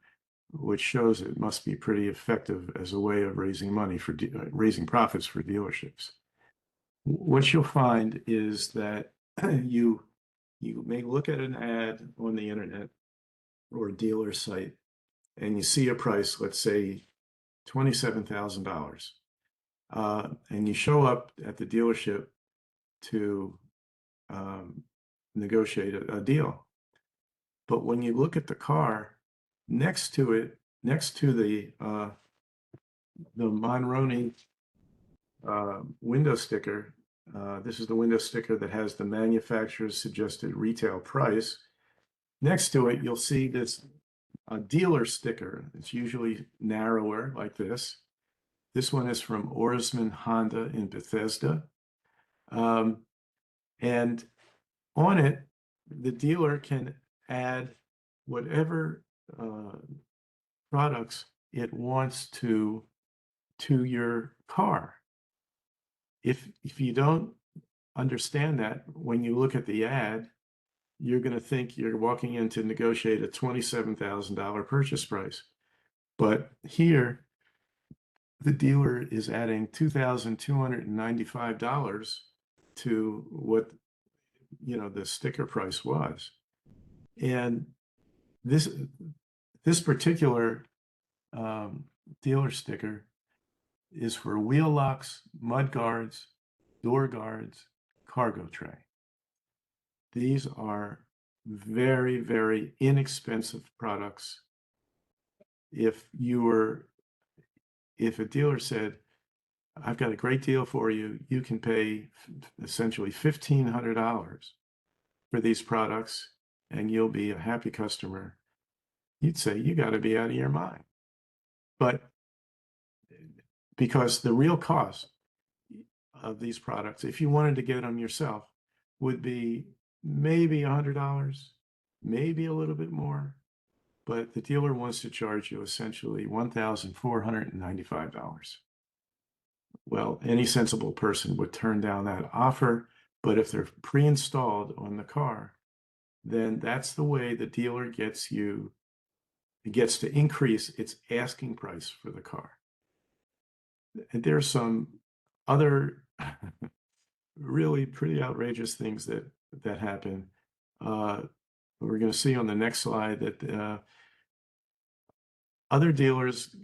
which shows it must be pretty effective as a way of raising money for raising profits for dealerships. What you'll find is that you may look at an ad on the internet or a dealer site, and you see a price, let's say $27,000, and you show up at the dealership to negotiate a deal. But when you look at the car, next to it, next to the Monroney window sticker, this is the window sticker that has the manufacturer's suggested retail price. Next to it, you'll see this dealer sticker. It's usually narrower like this. This one is from Orsman Honda in Bethesda. And on it, the dealer can add whatever products it wants to your car. If you don't understand that, when you look at the ad, you're going to think you're walking in to negotiate a $27,000 purchase price. But here, the dealer is adding $2,295 to what the sticker price was. And this particular dealer sticker is for wheel locks, mud guards, door guards, cargo tray. These are very, very inexpensive products. If a dealer said, I've got a great deal for you, you can pay essentially $1,500 for these products and you'll be a happy customer, you'd say, you got to be out of your mind. But because the real cost of these products, if you wanted to get them yourself, would be maybe $100, maybe a little bit more, but the dealer wants to charge you essentially $1,495. Well, any sensible person would turn down that offer, but if they're pre-installed on the car, then that's the way the dealer gets to increase its asking price for the car. And there's some other really pretty outrageous things that happen. We're going to see on the next slide that other dealers,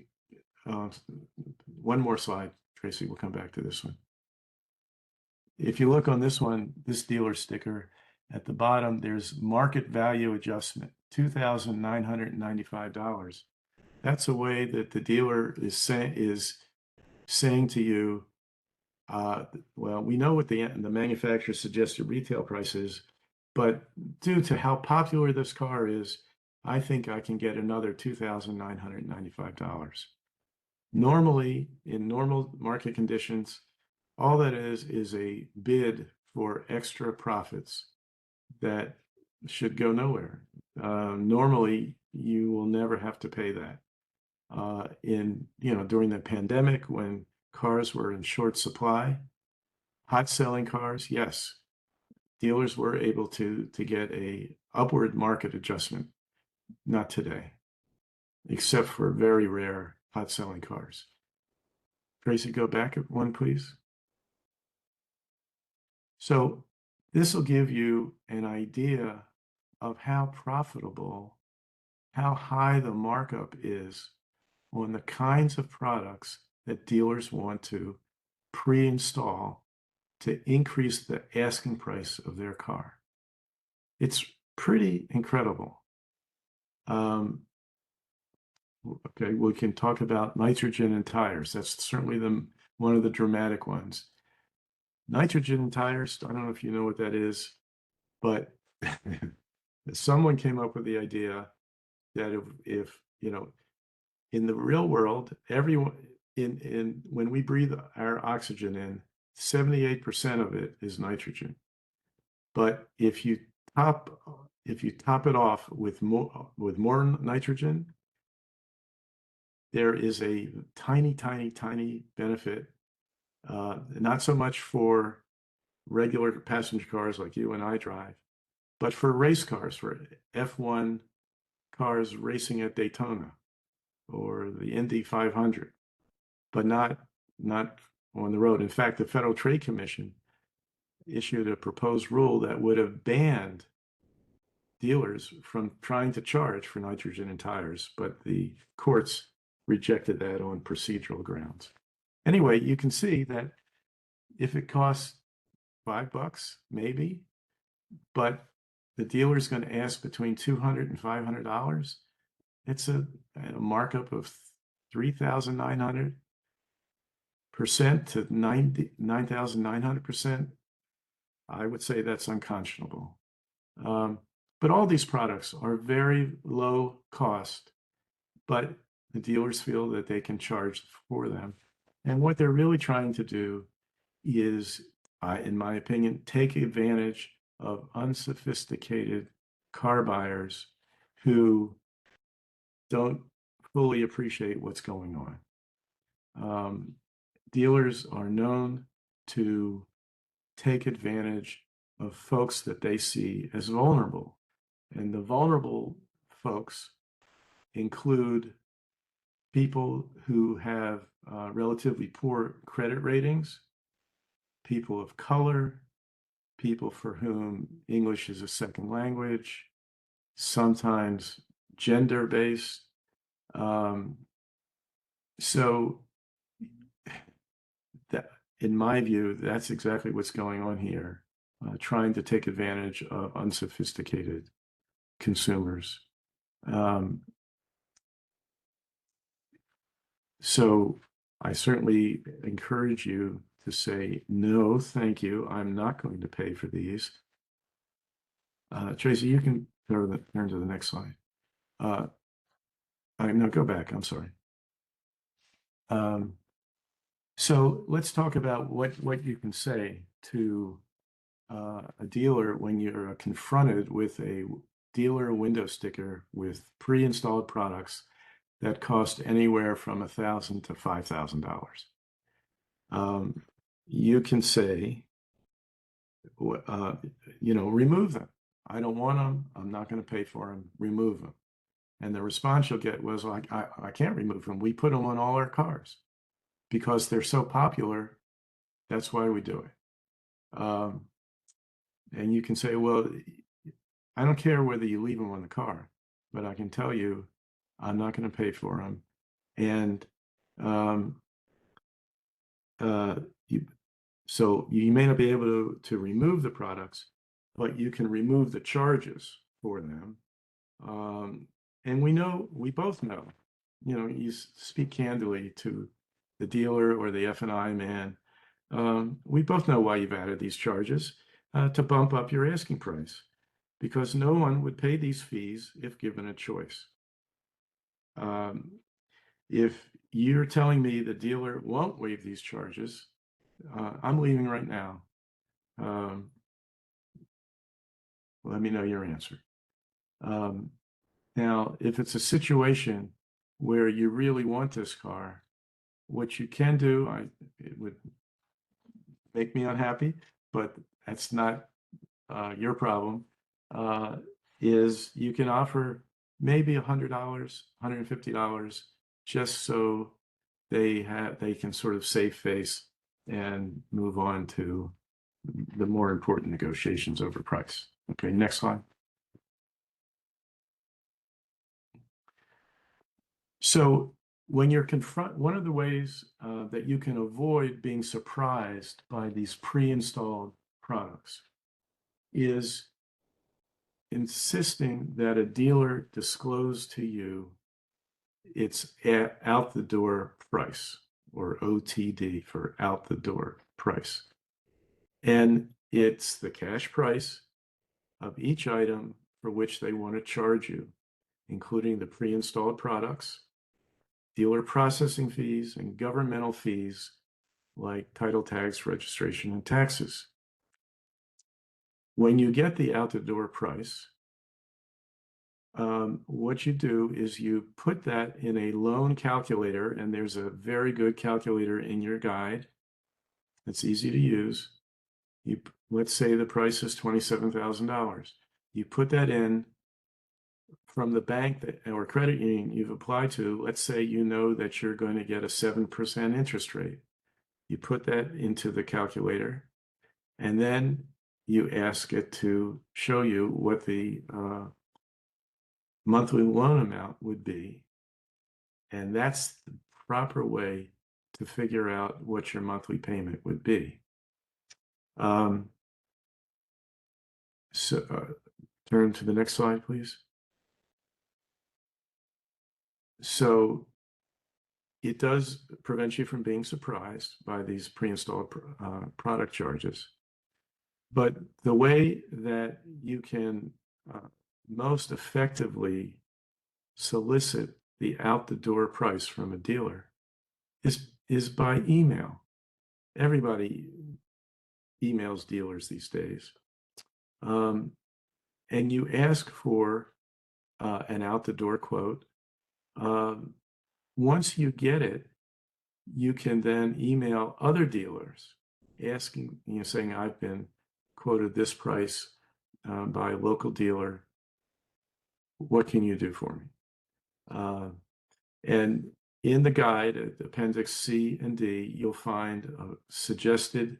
one more slide, Tracy, we'll come back to this one. If you look on this one, this dealer sticker, at the bottom, there's market value adjustment, $2,995. That's a way that the dealer is saying to you, well, we know what the manufacturer suggested retail price is, but due to how popular this car is, I think I can get another $2,995. Normally, in normal market conditions, all that is a bid for extra profits that should go nowhere. Normally, you will never have to pay that. During the pandemic, when cars were in short supply, hot selling cars, yes, dealers were able to get a upward market adjustment. Not today, except for very rare hot selling cars. Tracy, go back one, please. So this will give you an idea of how profitable, how high the markup is on the kinds of products that dealers want to pre-install to increase the asking price of their car. It's pretty incredible. Okay, we can talk about nitrogen in tires. That's certainly one of the dramatic ones. Nitrogen in tires, I don't know if you know what that is, but someone came up with the idea that if in the real world, everyone when we breathe our oxygen in, 78% of it is nitrogen. But if you top it off with more nitrogen, there is a tiny, tiny, tiny benefit. Not so much for regular passenger cars like you and I drive, but for race cars, for F1 cars racing at Daytona or the Indy 500, but not on the road. In fact, the Federal Trade Commission issued a proposed rule that would have banned dealers from trying to charge for nitrogen in tires, but the courts rejected that on procedural grounds. Anyway, you can see that if it costs $5, maybe, but the dealer is going to ask between $200 and $500, it's a markup of 3,900% to 9,900%. I would say that's unconscionable. But all these products are very low cost, but the dealers feel that they can charge for them. And what they're really trying to do is in my opinion, take advantage of unsophisticated car buyers who don't fully appreciate what's going on. Dealers are known to take advantage of folks that they see as vulnerable. And the vulnerable folks include people who have relatively poor credit ratings, people of color, people for whom English is a second language, sometimes gender-based. So that, in my view, that's exactly what's going on here, trying to take advantage of unsophisticated consumers. So I certainly encourage you to say, no, thank you. I'm not going to pay for these. Tracy, you can turn to the next slide. No, go back. I'm sorry. So let's talk about what you can say to a dealer when you're confronted with a dealer window sticker with pre-installed products that cost anywhere from $1,000 to $5,000. You can say, remove them. I don't want them. I'm not going to pay for them. Remove them. And the response you'll get was, well, I can't remove them. We put them on all our cars because they're so popular. That's why we do it. And you can say, well, I don't care whether you leave them on the car, but I can tell you, I'm not going to pay for them. And so you may not be able to remove the products, but you can remove the charges for them. And we both know, you speak candidly to the dealer or the F&I man. We both know why you've added these charges, to bump up your asking price, because no one would pay these fees if given a choice. If you're telling me the dealer won't waive these charges, I'm leaving right now. Let me know your answer. Now, if it's a situation where you really want this car, what you can do, it would make me unhappy, but that's not your problem, is you can offer maybe $100, $150, just so they can sort of save face and move on to the more important negotiations over price. Okay, next slide. So when you're one of the ways that you can avoid being surprised by these pre-installed products is insisting that a dealer disclose to you its out the door price, or OTD for out the door price. And it's the cash price of each item for which they want to charge you, including the pre-installed products, dealer processing fees, and governmental fees like title tags, registration, and taxes. When you get the out the door price, what you do is you put that in a loan calculator, and there's a very good calculator in your guide. It's easy to use. Let's say the price is $27,000. You put that in from the bank or credit union you've applied to. Let's say you know that you're going to get a 7% interest rate. You put that into the calculator, and then you ask it to show you what the monthly loan amount would be. And that's the proper way to figure out what your monthly payment would be. Turn to the next slide, please. So it does prevent you from being surprised by these pre-installed product charges. But the way that you can most effectively solicit the out-the-door price from a dealer is by email. Everybody emails dealers these days. And you ask for an out-the-door quote. Once you get it, you can then email other dealers asking, saying, I've been quoted this price by a local dealer. What can you do for me? And in the guide, Appendix C and D, you'll find a suggested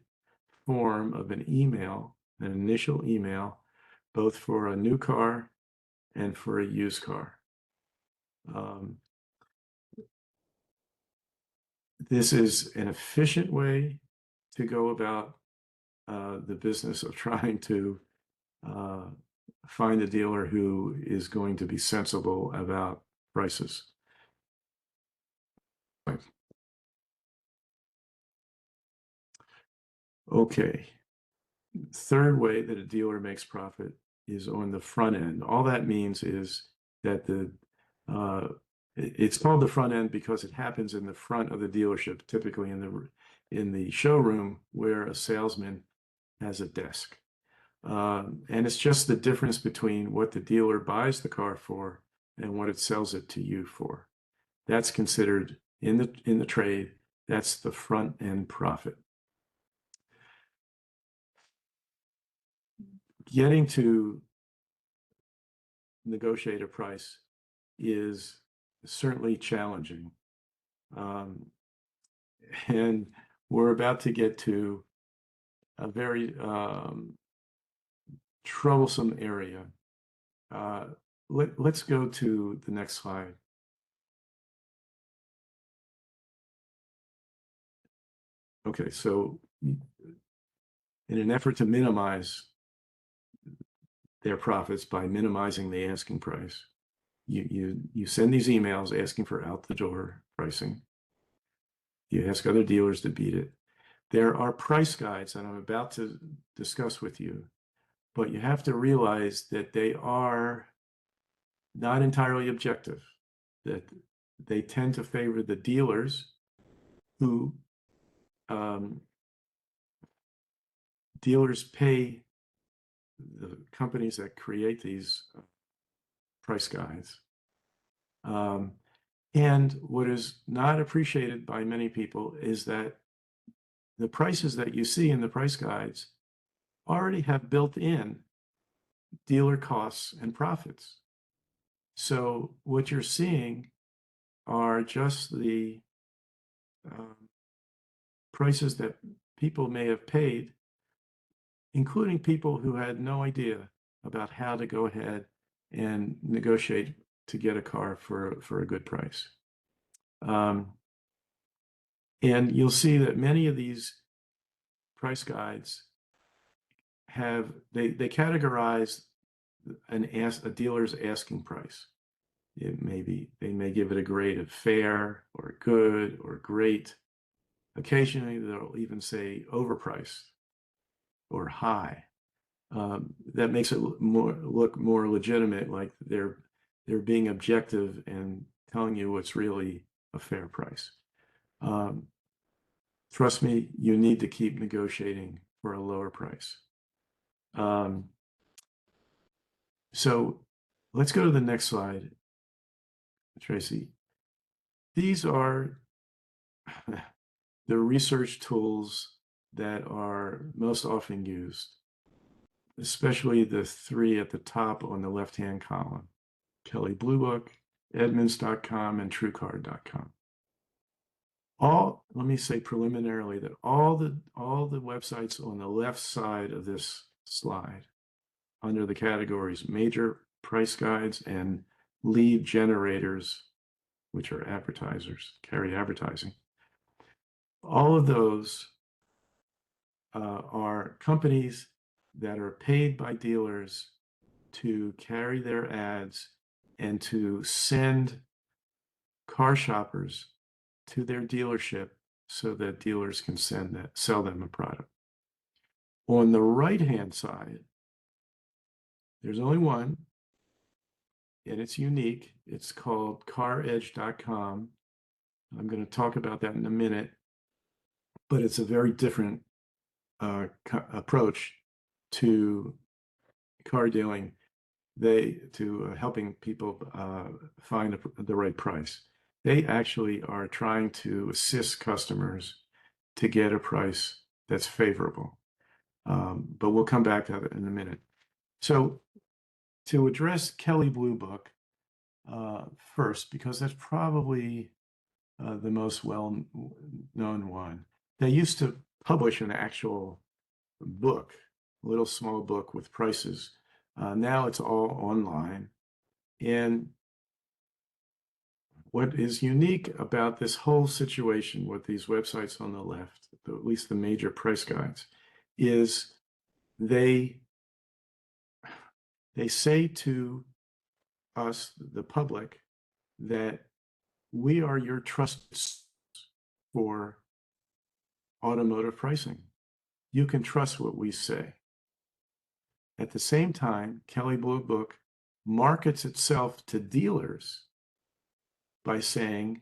form of an email, an initial email, both for a new car and for a used car. This is an efficient way to go about the business of trying to find a dealer who is going to be sensible about prices. Okay. Third way that a dealer makes profit is on the front end. All that means is that it's called the front end because it happens in the front of the dealership, typically in the showroom where a salesman has a desk. And it's just the difference between what the dealer buys the car for and what it sells it to you for. That's considered in the trade, that's the front end profit. Getting to negotiate a price is certainly challenging. And we're about to get to a very troublesome area. Let's go to the next slide. Okay, so in an effort to minimize their profits by minimizing the asking price, you send these emails asking for out-the-door pricing. You ask other dealers to beat it. There are price guides that I'm about to discuss with you, but you have to realize that they are not entirely objective, that they tend to favor the dealers who dealers pay the companies that create these price guides. And what is not appreciated by many people is that the prices that you see in the price guides already have built in dealer costs and profits. So what you're seeing are just the prices that people may have paid, including people who had no idea about how to go ahead and negotiate to get a car for a good price. And you'll see that many of these price guides they categorize a dealer's asking price. They may give it a grade of fair or good or great. Occasionally they'll even say overpriced or high. That makes it look more legitimate, like they're being objective and telling you what's really a fair price. Trust me, you need to keep negotiating for a lower price. So let's go to the next slide, Tracy. These are the research tools that are most often used, especially the three at the top on the left-hand column: Kelley Blue Book, Edmunds.com, and TrueCar.com. Let me say preliminarily that all the websites on the left side of this slide, under the categories major price guides and lead generators, which are advertisers, carry advertising, all of those are companies that are paid by dealers to carry their ads and to send car shoppers to their dealership so that dealers can sell them a product. On the right-hand side, there's only one, and it's unique. It's called CarEdge.com. I'm going to talk about that in a minute, but it's a very different approach to car dealing, to helping people find the right price. They actually are trying to assist customers to get a price that's favorable. But we'll come back to that in a minute. So to address Kelley Blue Book first, because that's probably the most well-known one. They used to publish an actual book, a little small book with prices. Now it's all online. And what is unique about this whole situation with these websites on the left, at least the major price guides, is they say to us, the public, that we are your trusted for automotive pricing. You can trust what we say. At the same time, Kelley Blue Book markets itself to dealers by saying,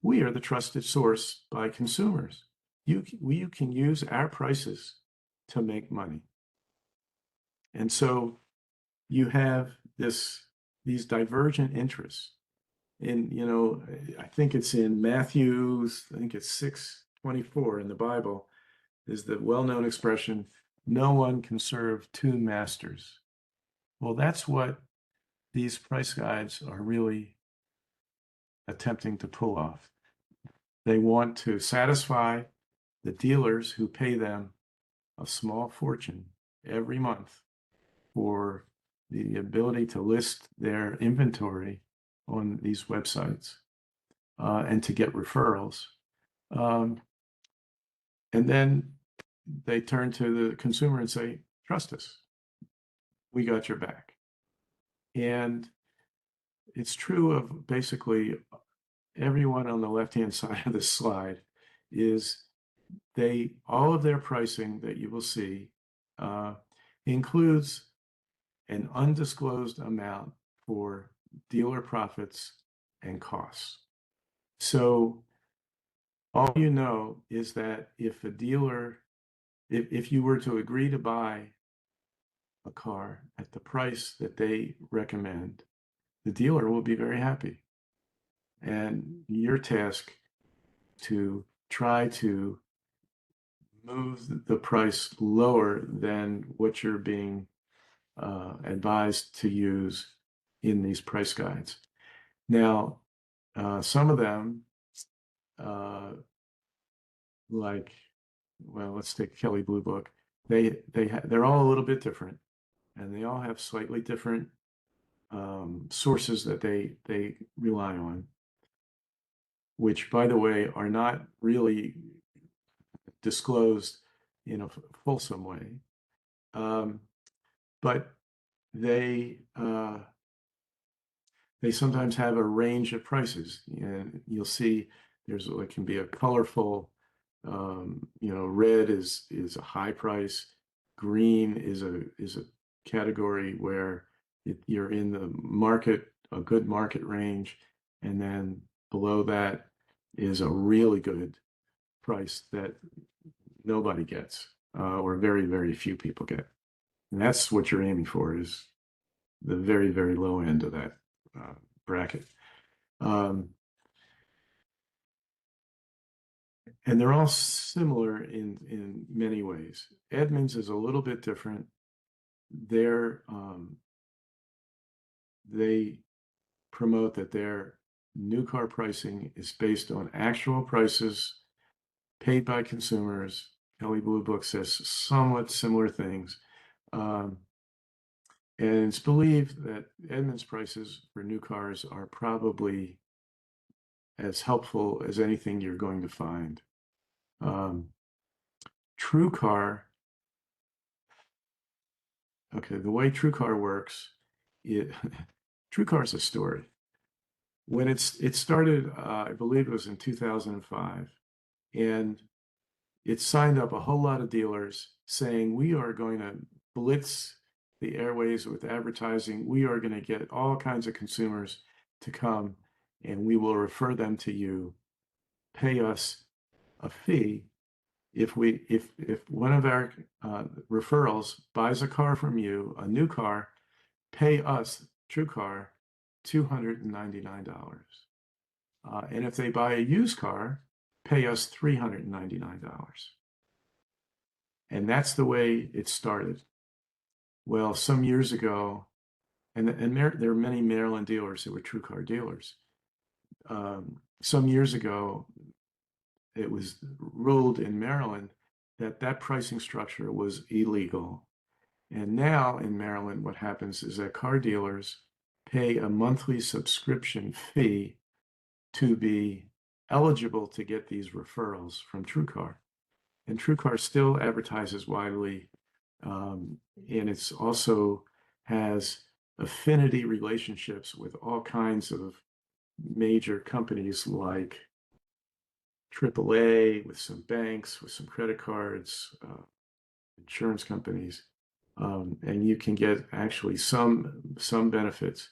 we are the trusted source by consumers. You can use our prices to make money. And so you have these divergent interests. In, I think it's in Matthew's, I think it's 6:24 in the Bible, is the well-known expression, no one can serve two masters. Well, that's what these price guides are really attempting to pull off. They want to satisfy the dealers who pay them a small fortune every month for the ability to list their inventory on these websites and to get referrals. And then they turn to the consumer and say, trust us. We got your back. And it's true of basically everyone on the left-hand side of this slide is all of their pricing that you will see includes an undisclosed amount for dealer profits and costs. So all you know is that if a dealer, if you were to agree to buy a car at the price that they recommend, the dealer will be very happy. And your task to try to move the price lower than what you're being advised to use in these price guides. Now, some of them, let's take Kelley Blue Book. They're all a little bit different, and they all have slightly different sources that they rely on, which, by the way, are not really disclosed in a fulsome way. But they sometimes have a range of prices, and you'll see it can be a colorful, red is a high price, green is a category where you're in the market, a good market range, and then below that is a really good price that nobody gets, or very, very few people get. And that's what you're aiming for, is the very, very low end of that bracket. And they're all similar in many ways. Edmunds is a little bit different. They promote that their new car pricing is based on actual prices paid by consumers. Kelley Blue Book says somewhat similar things. And it's believed that Edmunds prices for new cars are probably as helpful as anything you're going to find. TrueCar, the way TrueCar works, TrueCar is a story. When it started, I believe it was in 2005, and it signed up a whole lot of dealers saying, we are going to blitz the airways with advertising. We are going to get all kinds of consumers to come, and we will refer them to you. Pay us a fee if one of our referrals buys a car from you, a new car, pay us, TrueCar, $299. And if they buy a used car, pay us $399. And that's the way it started. Well, some years ago, and there are many Maryland dealers who were TrueCar dealers. Some years ago, it was ruled in Maryland that that pricing structure was illegal. And now in Maryland, what happens is that car dealers pay a monthly subscription fee to be eligible to get these referrals from TrueCar. And TrueCar still advertises widely, and it's also has affinity relationships with all kinds of major companies like AAA, with some banks, with some credit cards, insurance companies, and you can get actually some benefits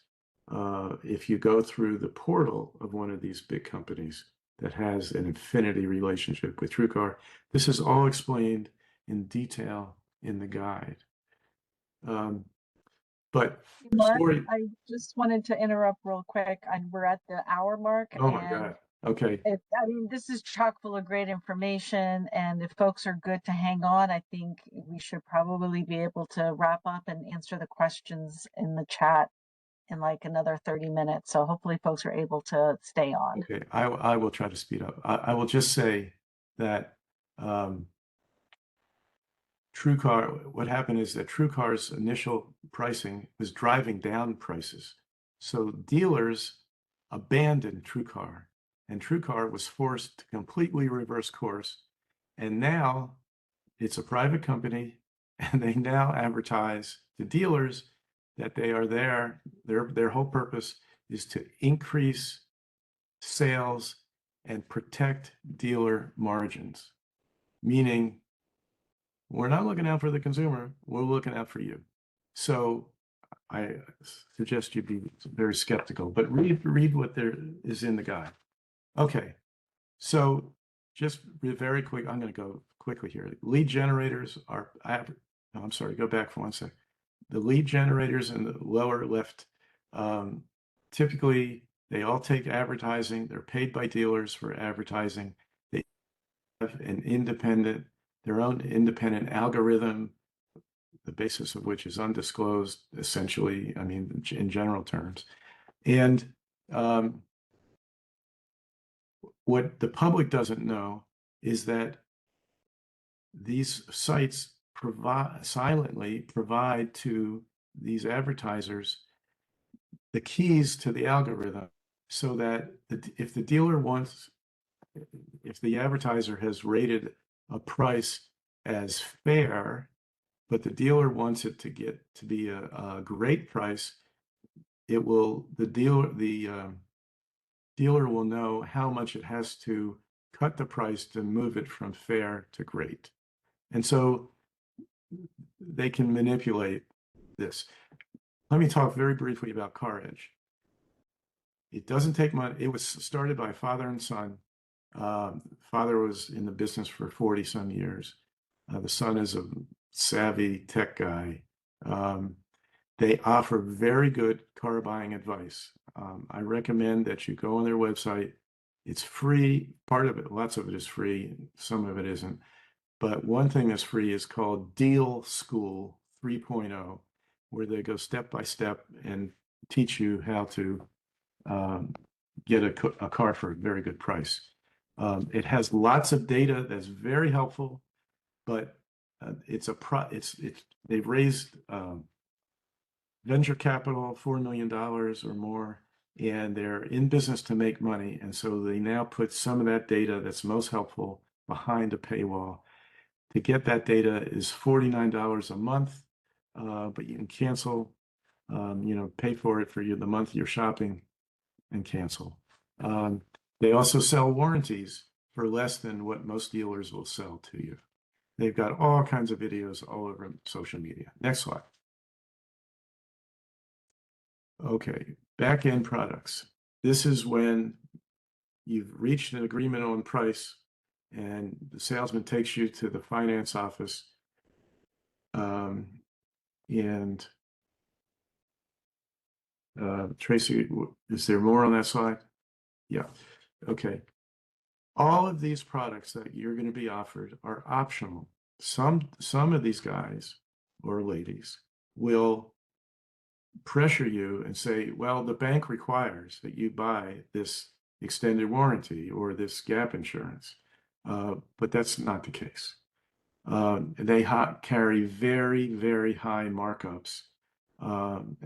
if you go through the portal of one of these big companies that has an affinity relationship with TrueCar. This is all explained in detail in the guide. But Mark, story. I just wanted to interrupt real quick. We're at the hour mark. Oh my God. Okay. I mean, this is chock full of great information, and if folks are good to hang on, I think we should probably be able to wrap up and answer the questions in the chat in like another 30 minutes. So hopefully folks are able to stay on. Okay, I will try to speed up. I will just say that TrueCar, what happened is that TrueCar's initial pricing was driving down prices. So dealers abandoned TrueCar, and TrueCar was forced to completely reverse course. And now it's a private company, and they now advertise to dealers that they are there. Their whole purpose is to increase sales and protect dealer margins, meaning we're not looking out for the consumer, we're looking out for you. So I suggest you be very skeptical, but read what there is in the guide. Okay, so just very quick, I'm going to go quickly here. Lead generators are, I'm sorry, go back for 1 second. The lead generators in the lower left, typically they all take advertising. They're paid by dealers for advertising. They have their own independent algorithm, the basis of which is undisclosed, essentially, I mean, in general terms. And what the public doesn't know is that these sites silently provide to these advertisers the keys to the algorithm, so that if the advertiser has rated a price as fair, but the dealer wants it to be a great price, the dealer will know how much it has to cut the price to move it from fair to great. And so they can manipulate this. Let me talk very briefly about CarEdge. It doesn't take money. It was started by father and son. Father was in the business for 40 some years. The son is a savvy tech guy. They offer very good car buying advice. I recommend that you go on their website. It's free. Part of it, lots of it is free. Some of it isn't. But one thing that's free is called Deal School 3.0, where they go step by step and teach you how to get a car for a very good price. It has lots of data that's very helpful, but they've raised venture capital, $4 million or more, and they're in business to make money. And so they now put some of that data that's most helpful behind a paywall. To get that data is $49 a month, but you can cancel, pay for it for the month you're shopping and cancel. They also sell warranties for less than what most dealers will sell to you. They've got all kinds of videos all over social media. Next slide. Okay, back-end products. This is when you've reached an agreement on price and the salesman takes you to the finance office. And Tracy, is there more on that slide? Yeah. Okay. All of these products that you're going to be offered are optional. Some of these guys or ladies will pressure you and say, well, the bank requires that you buy this extended warranty or this gap insurance. But that's not the case. They carry very, very high markups,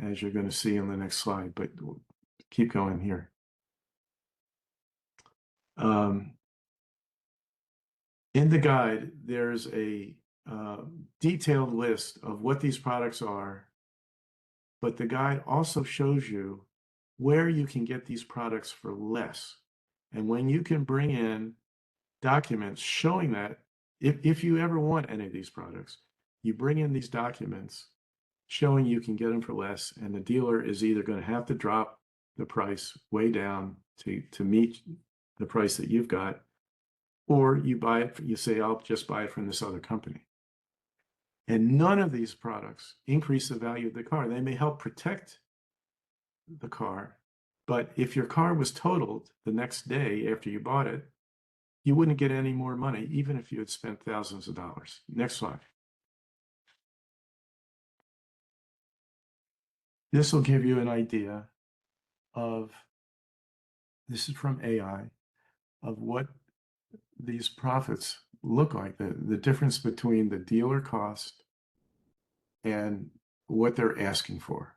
as you're going to see on the next slide, but keep going here. In the guide, there's a detailed list of what these products are, but the guide also shows you where you can get these products for less. And when you can bring in documents showing that, if you ever want any of these products, you bring in these documents showing you can get them for less, and the dealer is either going to have to drop the price way down to meet the price that you've got, or you buy it, you say, I'll just buy it from this other company. And none of these products increase the value of the car. They may help protect the car, but if your car was totaled the next day after you bought it, you wouldn't get any more money, even if you had spent thousands of dollars. Next slide. This will give you an idea of, this is from AI, of what these profits look like, the difference between the dealer cost and what they're asking for.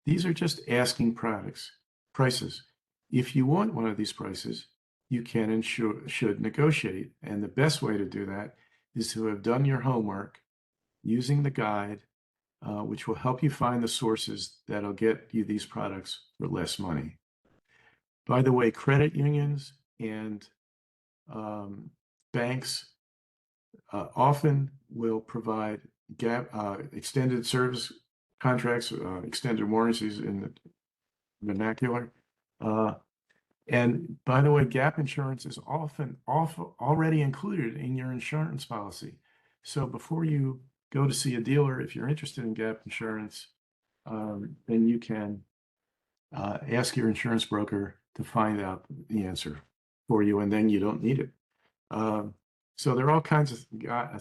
These are just asking prices. If you want one of these prices, you can and should negotiate. And the best way to do that is to have done your homework using the guide, which will help you find the sources that'll get you these products for less money. By the way, credit unions and banks often will provide extended service contracts, extended warranties in the vernacular. And by the way, gap insurance is often already included in your insurance policy. So before you go to see a dealer, if you're interested in gap insurance, then you can ask your insurance broker to find out the answer for you, and then you don't need it. So there are all kinds of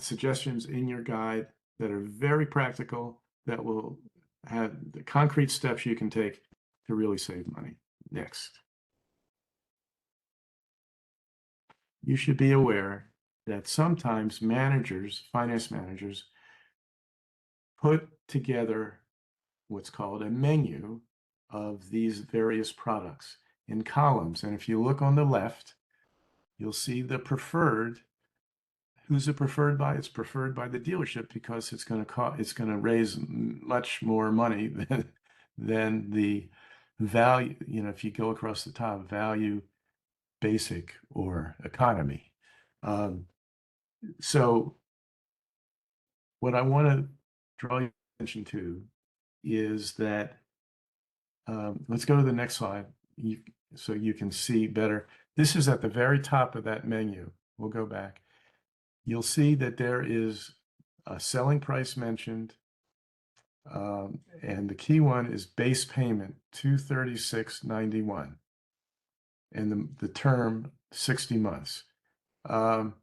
suggestions in your guide that are very practical, that will have the concrete steps you can take to really save money. Next. You should be aware that sometimes managers, finance managers, put together what's called a menu of these various products in columns. And if you look on the left, you'll see the preferred. Who's it preferred by? It's preferred by the dealership, because it's going to raise much more money than the value. You know, if you go across the top, value, basic, or economy. So what I want to draw your attention to is that, let's go to the next slide so you can see better. This is at the very top of that menu. We'll go back. You'll see that there is a selling price mentioned, and the key one is base payment, $236.91, and the term 60 months. Go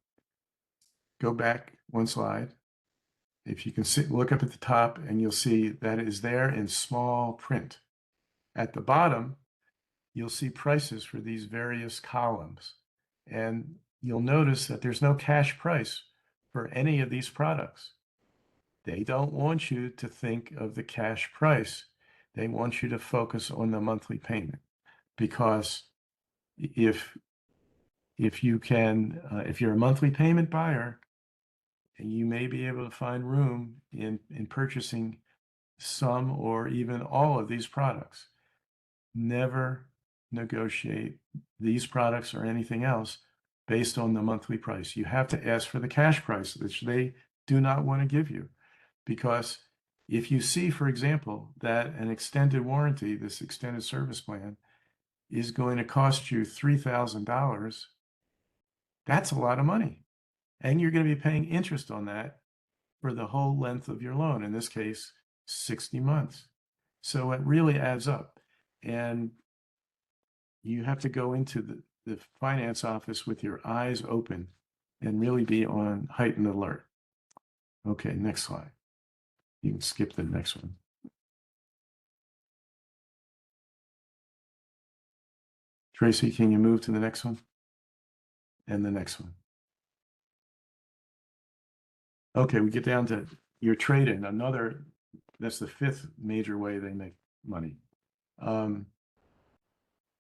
back one slide. If you can look up at the top, and you'll see that is there in small print. At the bottom, you'll see prices for these various columns, and you'll notice that there's no cash price for any of these products. They don't want you to think of the cash price. They want you to focus on the monthly payment, because if you're a monthly payment buyer, you may be able to find room in purchasing some or even all of these products. Never negotiate these products or anything else based on the monthly price. You have to ask for the cash price, which they do not want to give you. Because if you see, for example, that an extended warranty, this extended service plan, is going to cost you $3,000, That's a lot of money. And you're going to be paying interest on that for the whole length of your loan, in this case, 60 months. So it really adds up. And you have to go into the finance office with your eyes open and really be on heightened alert. Okay, next slide. You can skip the next one. Tracy, can you move to the next one? And the next one. Okay, we get down to your trade-in. That's the fifth major way they make money. In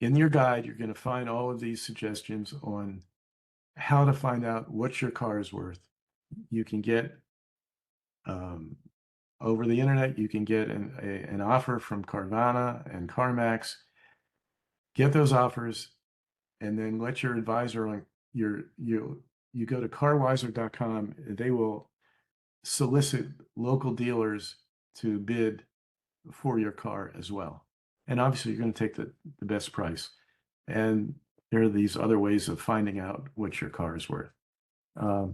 your guide, you're going to find all of these suggestions on how to find out what your car is worth. You can get over the internet, you can get an offer from Carvana and CarMax. Get those offers, and then let your advisor on you go to carwiser.com. They will solicit local dealers to bid for your car as well. And obviously, you're going to take the best price. And there are these other ways of finding out what your car is worth. But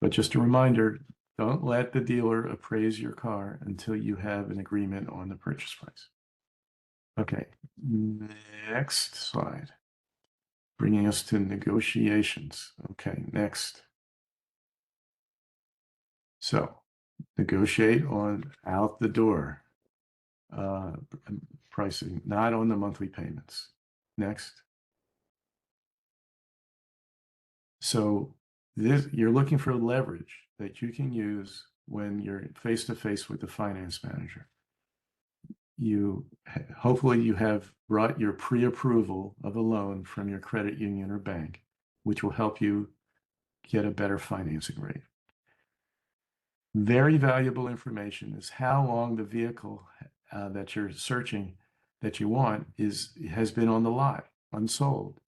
just a reminder, don't let the dealer appraise your car until you have an agreement on the purchase price. Okay, next slide. Bringing us to negotiations. Okay, next. So, negotiate on out the door pricing, not on the monthly payments. Next. So you're looking for leverage that you can use when you're face to face with the finance manager. Hopefully you have brought your pre-approval of a loan from your credit union or bank, which will help you get a better financing rate. Very valuable information is how long the vehicle that you're searching that you want has been on the lot, unsold.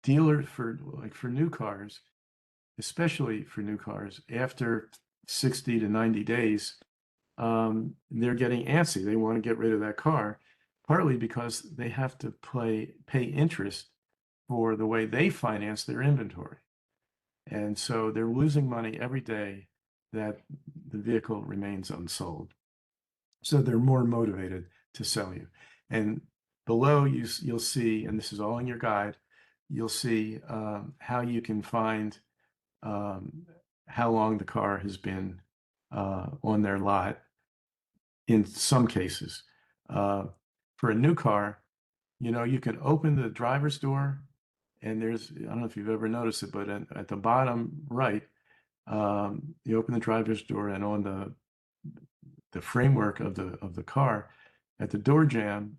Dealer for new cars, especially for new cars, after 60 to 90 days, they're getting antsy. They want to get rid of that car, partly because they have to pay interest for the way they finance their inventory. And so they're losing money every day that the vehicle remains unsold. So they're more motivated to sell you. And below you'll see, and this is all in your guide, you'll see how you can find how long the car has been on their lot in some cases. For a new car, you can open the driver's door, and I don't know if you've ever noticed it, but at the bottom right, you open the driver's door, and on the framework of the car, at the door jamb,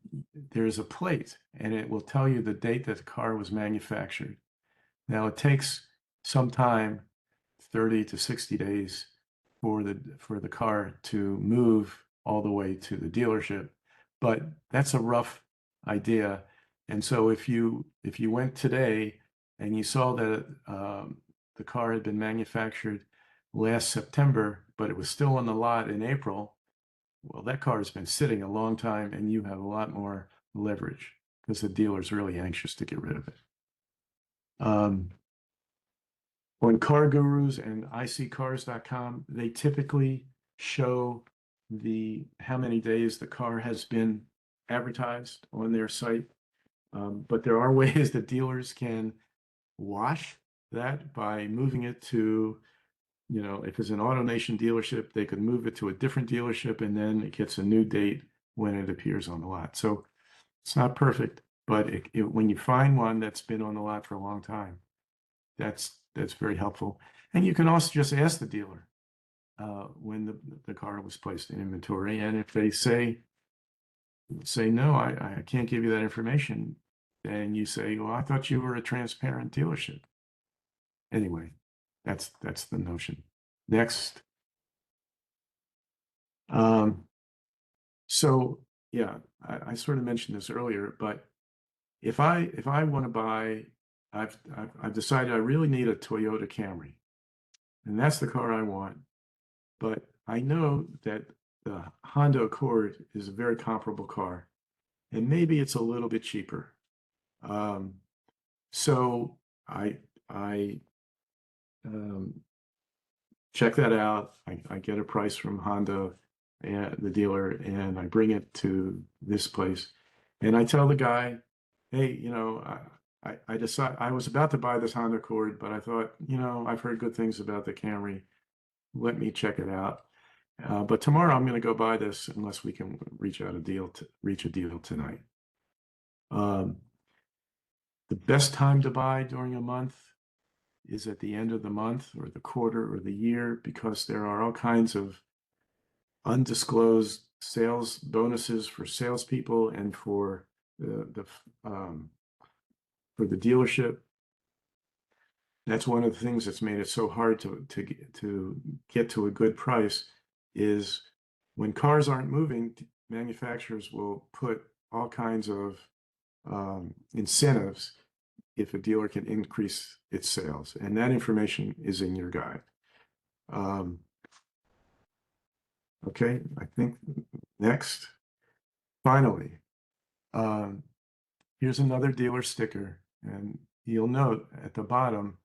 there's a plate, and it will tell you the date that the car was manufactured. Now, it takes some time, 30 to 60 days, for the car to move all the way to the dealership, but that's a rough idea. And so if you went today and you saw that the car had been manufactured last September, but it was still on the lot in April, well, that car has been sitting a long time, and you have a lot more leverage because the dealer's really anxious to get rid of it. On Car Gurus and iSeeCars.com, they typically show how many days the car has been advertised on their site. But there are ways that dealers can wash that by moving it to, if it's an AutoNation dealership, they could move it to a different dealership, and then it gets a new date when it appears on the lot. So it's not perfect, but when you find one that's been on the lot for a long time, that's very helpful. And you can also just ask the dealer when the car was placed in inventory. And if they say no, I can't give you that information, then you say, well, I thought you were a transparent dealership. Anyway, that's the notion. Next. So yeah, I sort of mentioned this earlier, but if I want to buy, I've decided I really need a Toyota Camry, and that's the car I want. But I know that the Honda Accord is a very comparable car, and maybe it's a little bit cheaper. So I check that out. I get a price from Honda and the dealer, and I bring it to this place, and I tell the guy, hey, I decide I was about to buy this Honda Accord, but I thought, I've heard good things about the Camry. Let me check it out. But tomorrow I'm going to go buy this unless we can reach a deal tonight. The best time to buy during a month is at the end of the month or the quarter or the year, because there are all kinds of undisclosed sales bonuses for salespeople and for for the dealership. That's one of the things that's made it so hard to get to a good price, is when cars aren't moving, manufacturers will put all kinds of incentives if a dealer can increase its sales, and that information is in your guide. Okay, I think next, finally, here's another dealer sticker, and you'll note at the bottom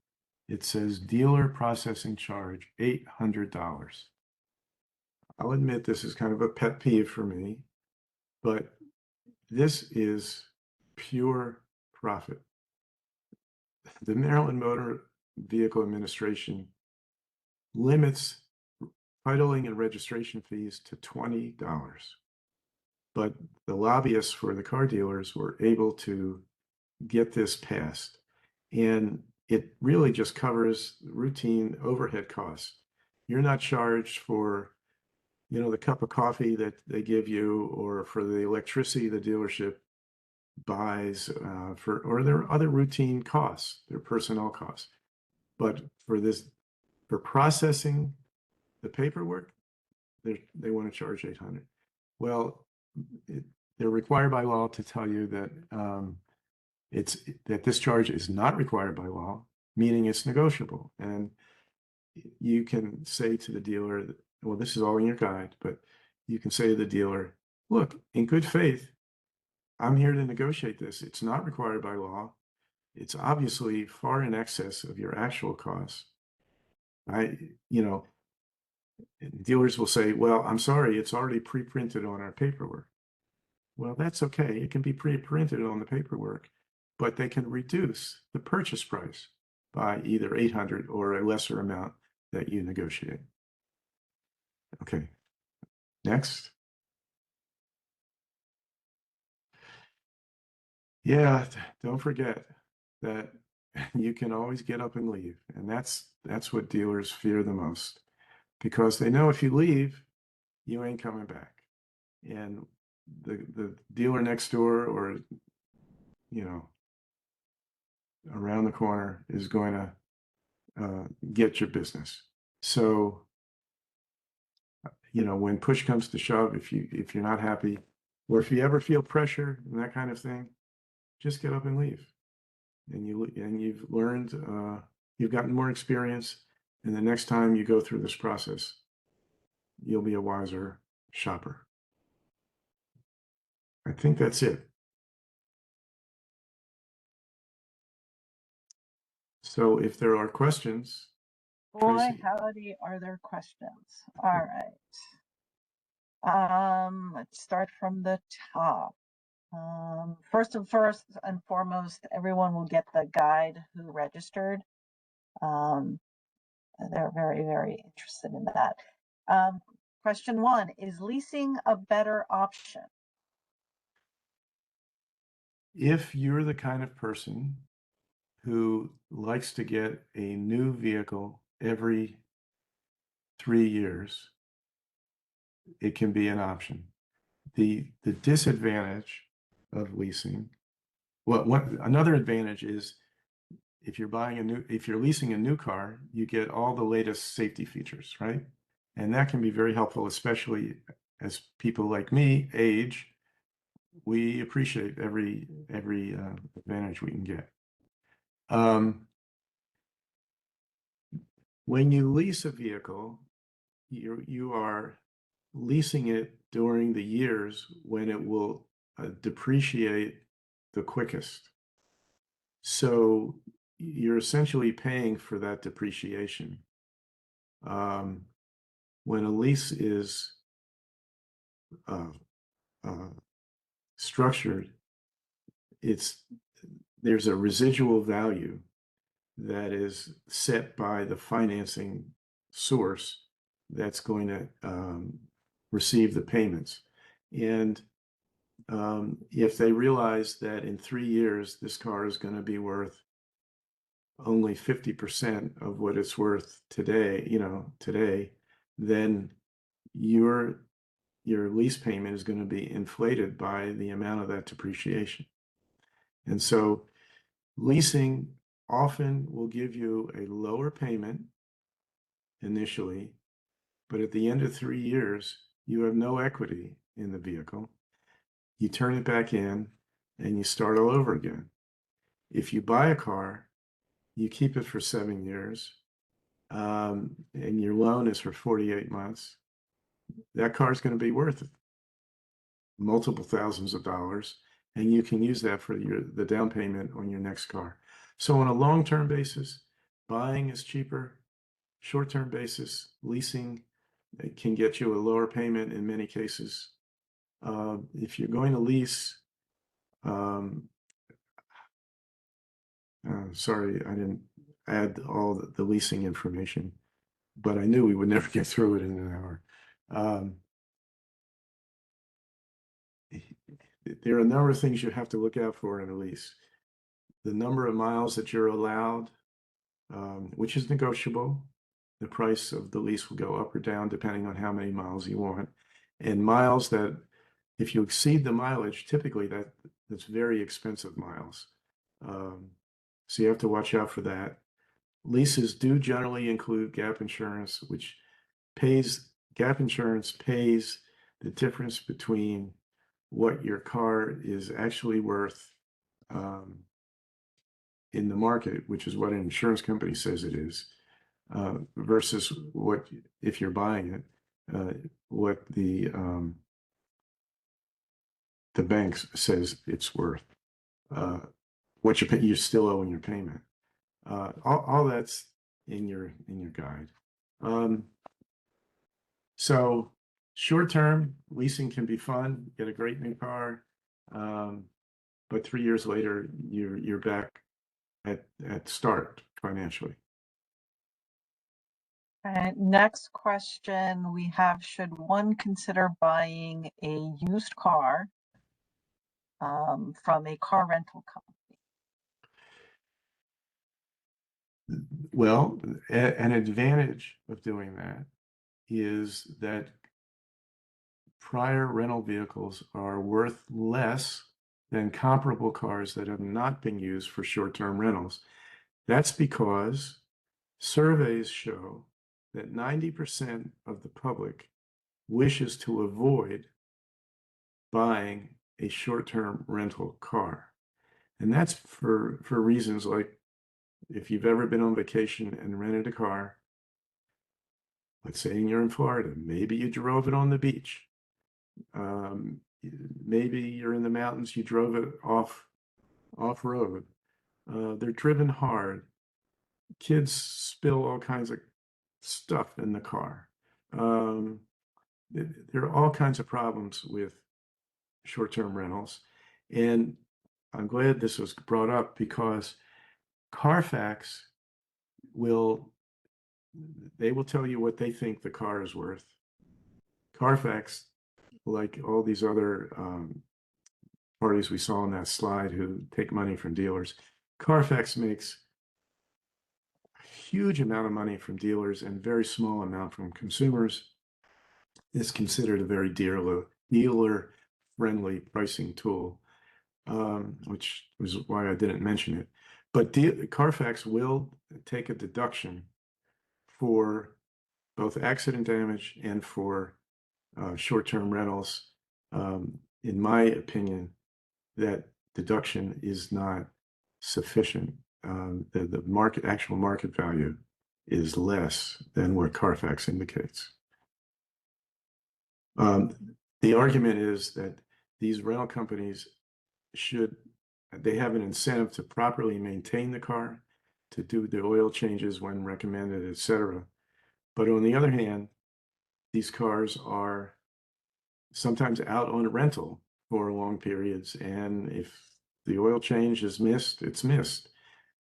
it says dealer processing charge $800. I'll admit this is kind of a pet peeve for me, but this is pure profit. The Maryland Motor Vehicle Administration limits titling and registration fees to $20. But the lobbyists for the car dealers were able to get this passed. And it really just covers routine overhead costs. You're not charged for, the cup of coffee that they give you, or for the electricity the dealership buys, or there are other routine costs, their personnel costs. But for processing the paperwork, they want to charge $800. Well, they're required by law to tell you that that this charge is not required by law, meaning it's negotiable. And you can say to the dealer, well, this is all in your guide, but you can say to the dealer, look, in good faith, I'm here to negotiate this. It's not required by law. It's obviously far in excess of your actual costs. Dealers will say, well, I'm sorry, it's already pre-printed on our paperwork. Well, that's okay. It can be pre-printed on the paperwork, but they can reduce the purchase price by either $800 or a lesser amount that you negotiate. Okay, next. Yeah, don't forget that you can always get up and leave. And that's what dealers fear the most, because they know if you leave, you ain't coming back. And the dealer next door, or around the corner, is going to get your business. So when push comes to shove, if you're not happy, or if you ever feel pressure and that kind of thing, just get up and leave. And you've learned, you've gotten more experience, and the next time you go through this process, you'll be a wiser shopper. I think that's it. So if there are questions, Boy, Tracy. howdy, are there questions? All right. Let's start from the top. First and foremost, everyone will get the guide who registered. They're very, very interested in that. Question 1, is leasing a better option? If you're the kind of person who likes to get a new vehicle every 3 years, it can be an option. The disadvantage of leasing, another advantage is if you're leasing a new car, you get all the latest safety features, right? And that can be very helpful, especially as people like me age. We appreciate every advantage we can get. When you lease a vehicle, you are leasing it during the years when it will depreciate the quickest. So you're essentially paying for that depreciation. When a lease is uh, structured, there's a residual value that is set by the financing source that's going to receive the payments. And if they realize that in 3 years this car is going to be worth only 50% of what it's worth today, then your lease payment is going to be inflated by the amount of that depreciation. And so leasing often will give you a lower payment initially, but at the end of 3 years, you have no equity in the vehicle. You turn it back in and you start all over again. If you buy a car, you keep it for 7 years, and your loan is for 48 months, that car is going to be worth multiple thousands of dollars, and you can use that for the down payment on your next car. So on a long-term basis, buying is cheaper. Short-term basis, leasing can get you a lower payment in many cases. If you're going to lease, sorry, I didn't add all the leasing information, but I knew we would never get through it in an hour. There are a number of things you have to look out for in a lease. The number of miles that you're allowed, which is negotiable. The price of the lease will go up or down depending on how many miles you want. And miles that, if you exceed the mileage, typically that's very expensive miles. So you have to watch out for that. Leases do generally include gap insurance, which gap insurance pays the difference between what your car is actually worth in the market, which is what an insurance company says it is, versus what, if you're buying it, what the bank says it's worth, what you still owe in your payment. All that's in your guide. So short-term leasing can be fun, get a great new car, but 3 years later you're back at start financially. And next question we have, should one consider buying a used car from a car rental company? Well, an advantage of doing that is that prior rental vehicles are worth less than comparable cars that have not been used for short-term rentals. That's because surveys show that 90% of the public wishes to avoid buying a short-term rental car. And that's for reasons like, if you've ever been on vacation and rented a car, let's say you're in Florida, maybe you drove it on the beach. Maybe you're in the mountains, you drove it off-road. They're driven hard. Kids spill all kinds of stuff in the car. There are all kinds of problems with short-term rentals. And I'm glad this was brought up because Carfax will tell you what they think the car is worth. Carfax, like all these other parties we saw on that slide who take money from dealers, Carfax makes a huge amount of money from dealers and very small amount from consumers. It's considered a very dealer-friendly pricing tool, which was why I didn't mention it. But Carfax will take a deduction for both accident damage and for short-term rentals. In my opinion, that deduction is not sufficient. The actual market value is less than what Carfax indicates. The argument is that these rental companies should they have an incentive to properly maintain the car, to do the oil changes when recommended, etc. But on the other hand, these cars are sometimes out on rental for long periods, and if the oil change is missed, it's missed.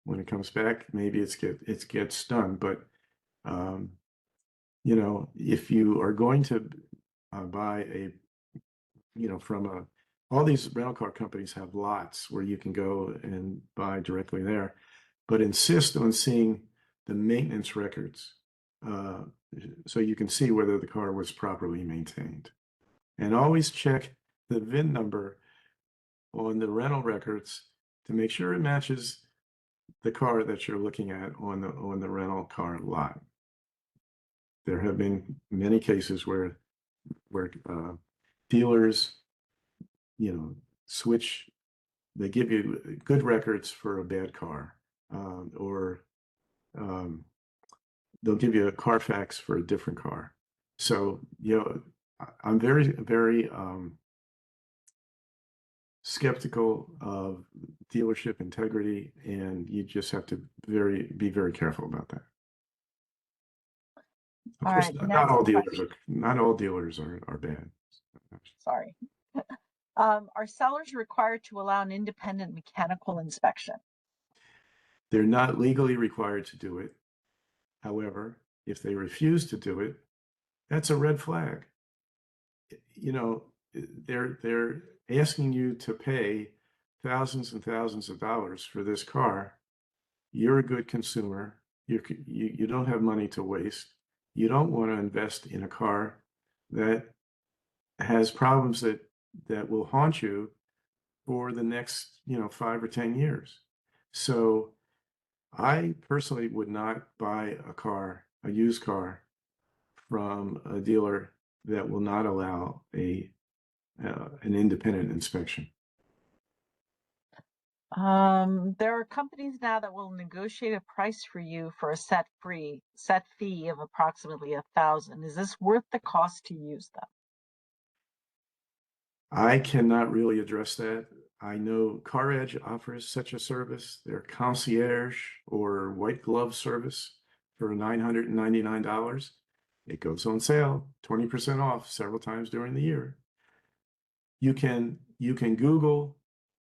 When it comes back, maybe it gets done. But you know, if you are going to buy a, you know, all these rental car companies have lots where you can go and buy directly there, but insist on seeing the maintenance records so you can see whether the car was properly maintained. And always check the VIN number on the rental records to make sure it matches the car that you're looking at on the rental car lot. There have been many cases where dealers, you know, switch. They give you good records for a bad car, or they'll give you a Carfax for a different car. So, you know, I'm very, very skeptical of dealership integrity, and you just have to be very careful about that. Of All course, right, not all dealers are bad. Sorry. Are sellers required to allow an independent mechanical inspection? They're not legally required to do it. However, if they refuse to do it, that's a red flag. You know, they're asking you to pay thousands and thousands of dollars for this car. You're a good consumer. You don't have money to waste. You don't want to invest in a car that has problems that will haunt you for the next, you know, 5 or 10 years. So I personally would not buy a used car from a dealer that will not allow an independent inspection. There are companies now that will negotiate a price for you for a set fee of approximately $1,000. Is this worth the cost to use them? I cannot really address that. I know CarEdge offers such a service, their concierge or white glove service for $999. It goes on sale, 20% off several times during the year. You can Google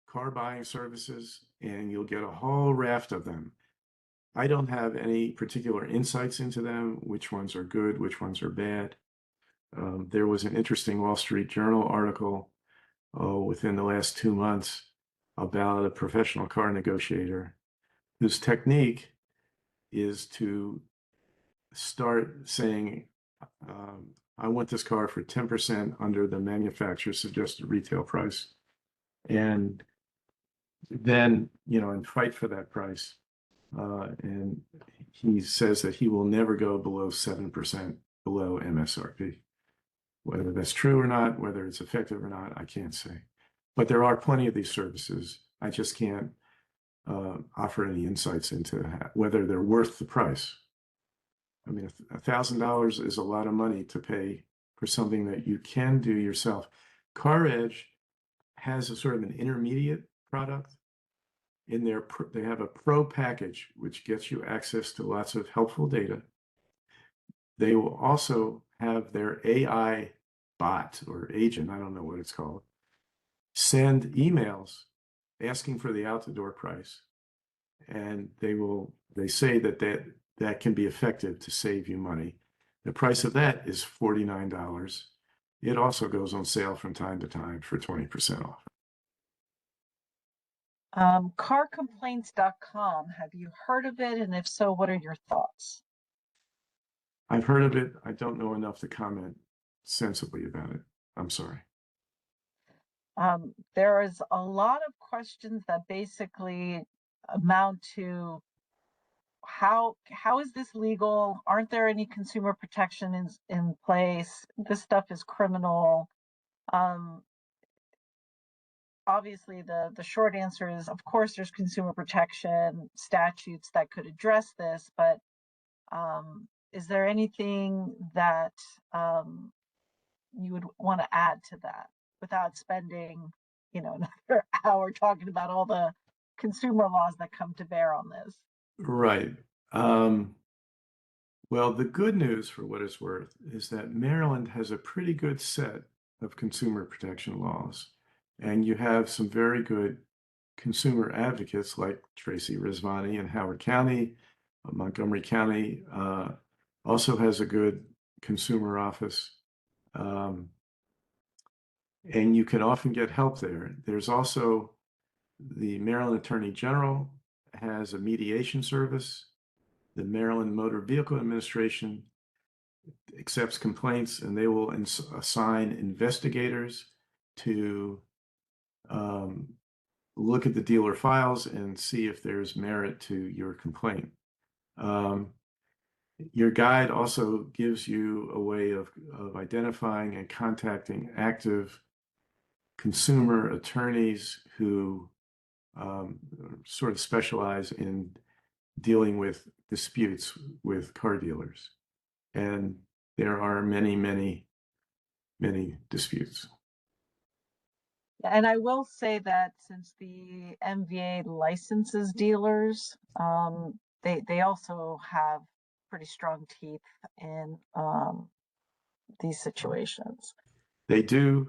car buying services and you'll get a whole raft of them. I don't have any particular insights into them, which ones are good, which ones are bad. There was an interesting Wall Street Journal article within the last 2 months about a professional car negotiator whose technique is to start saying, I want this car for 10% under the manufacturer's suggested retail price. And then, you know, and fight for that price. And he says that he will never go below 7% below MSRP. Whether that's true or not, whether it's effective or not, I can't say. But there are plenty of these services. I just can't offer any insights into whether they're worth the price. I mean, $1,000 is a lot of money to pay for something that you can do yourself. CarEdge has a sort of an intermediate product. In their, they have a pro package, which gets you access to lots of helpful data. They will also have their AI bot or agent, I don't know what it's called, send emails asking for the out-the-door price. And they say that can be effective to save you money. The price of that is $49. It also goes on sale from time to time for 20% off. Carcomplaints.com, have you heard of it? And if so, what are your thoughts? I've heard of it. I don't know enough to comment sensibly about it. I'm sorry. There is a lot of questions that basically amount to how is this legal? Aren't there any consumer protections in place? This stuff is criminal. Obviously, the short answer is, of course, there's consumer protection statutes that could address this, but is there anything that you would want to add to that without spending another hour talking about all the consumer laws that come to bear on this. Right. Well, the good news, for what it's worth, is that Maryland has a pretty good set of consumer protection laws, and you have some very good consumer advocates like Tracy Rizvani in Howard County. Montgomery County also has a good consumer office, and you can often get help there. There's also the Maryland Attorney General has a mediation service. The Maryland Motor Vehicle Administration accepts complaints, and they will assign investigators to look at the dealer files and see if there's merit to your complaint. Your guide also gives you a way of identifying and contacting active consumer attorneys who sort of specialize in dealing with disputes with car dealers. And there are many, many, many disputes. And I will say that since the MVA licenses dealers, they also have pretty strong teeth in these situations. They do.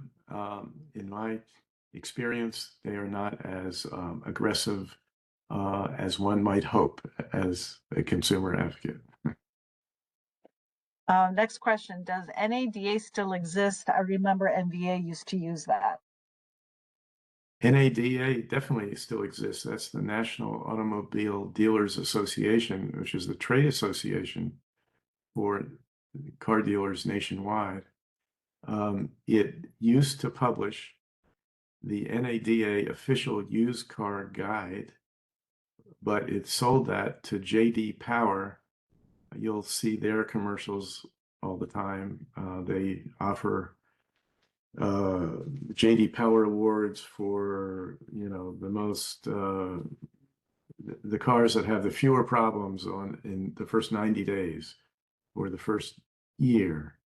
In my experience, they are not as aggressive as one might hope as a consumer advocate. Next question, does NADA still exist? I remember MVA used to use that. NADA definitely still exists. That's the National Automobile Dealers Association, which is the trade association for car dealers nationwide. It used to publish the NADA official used car guide, but it sold that to JD Power. You'll see their commercials all the time. They offer JD Power awards for the most the cars that have the fewer problems in the first 90 days or the first year.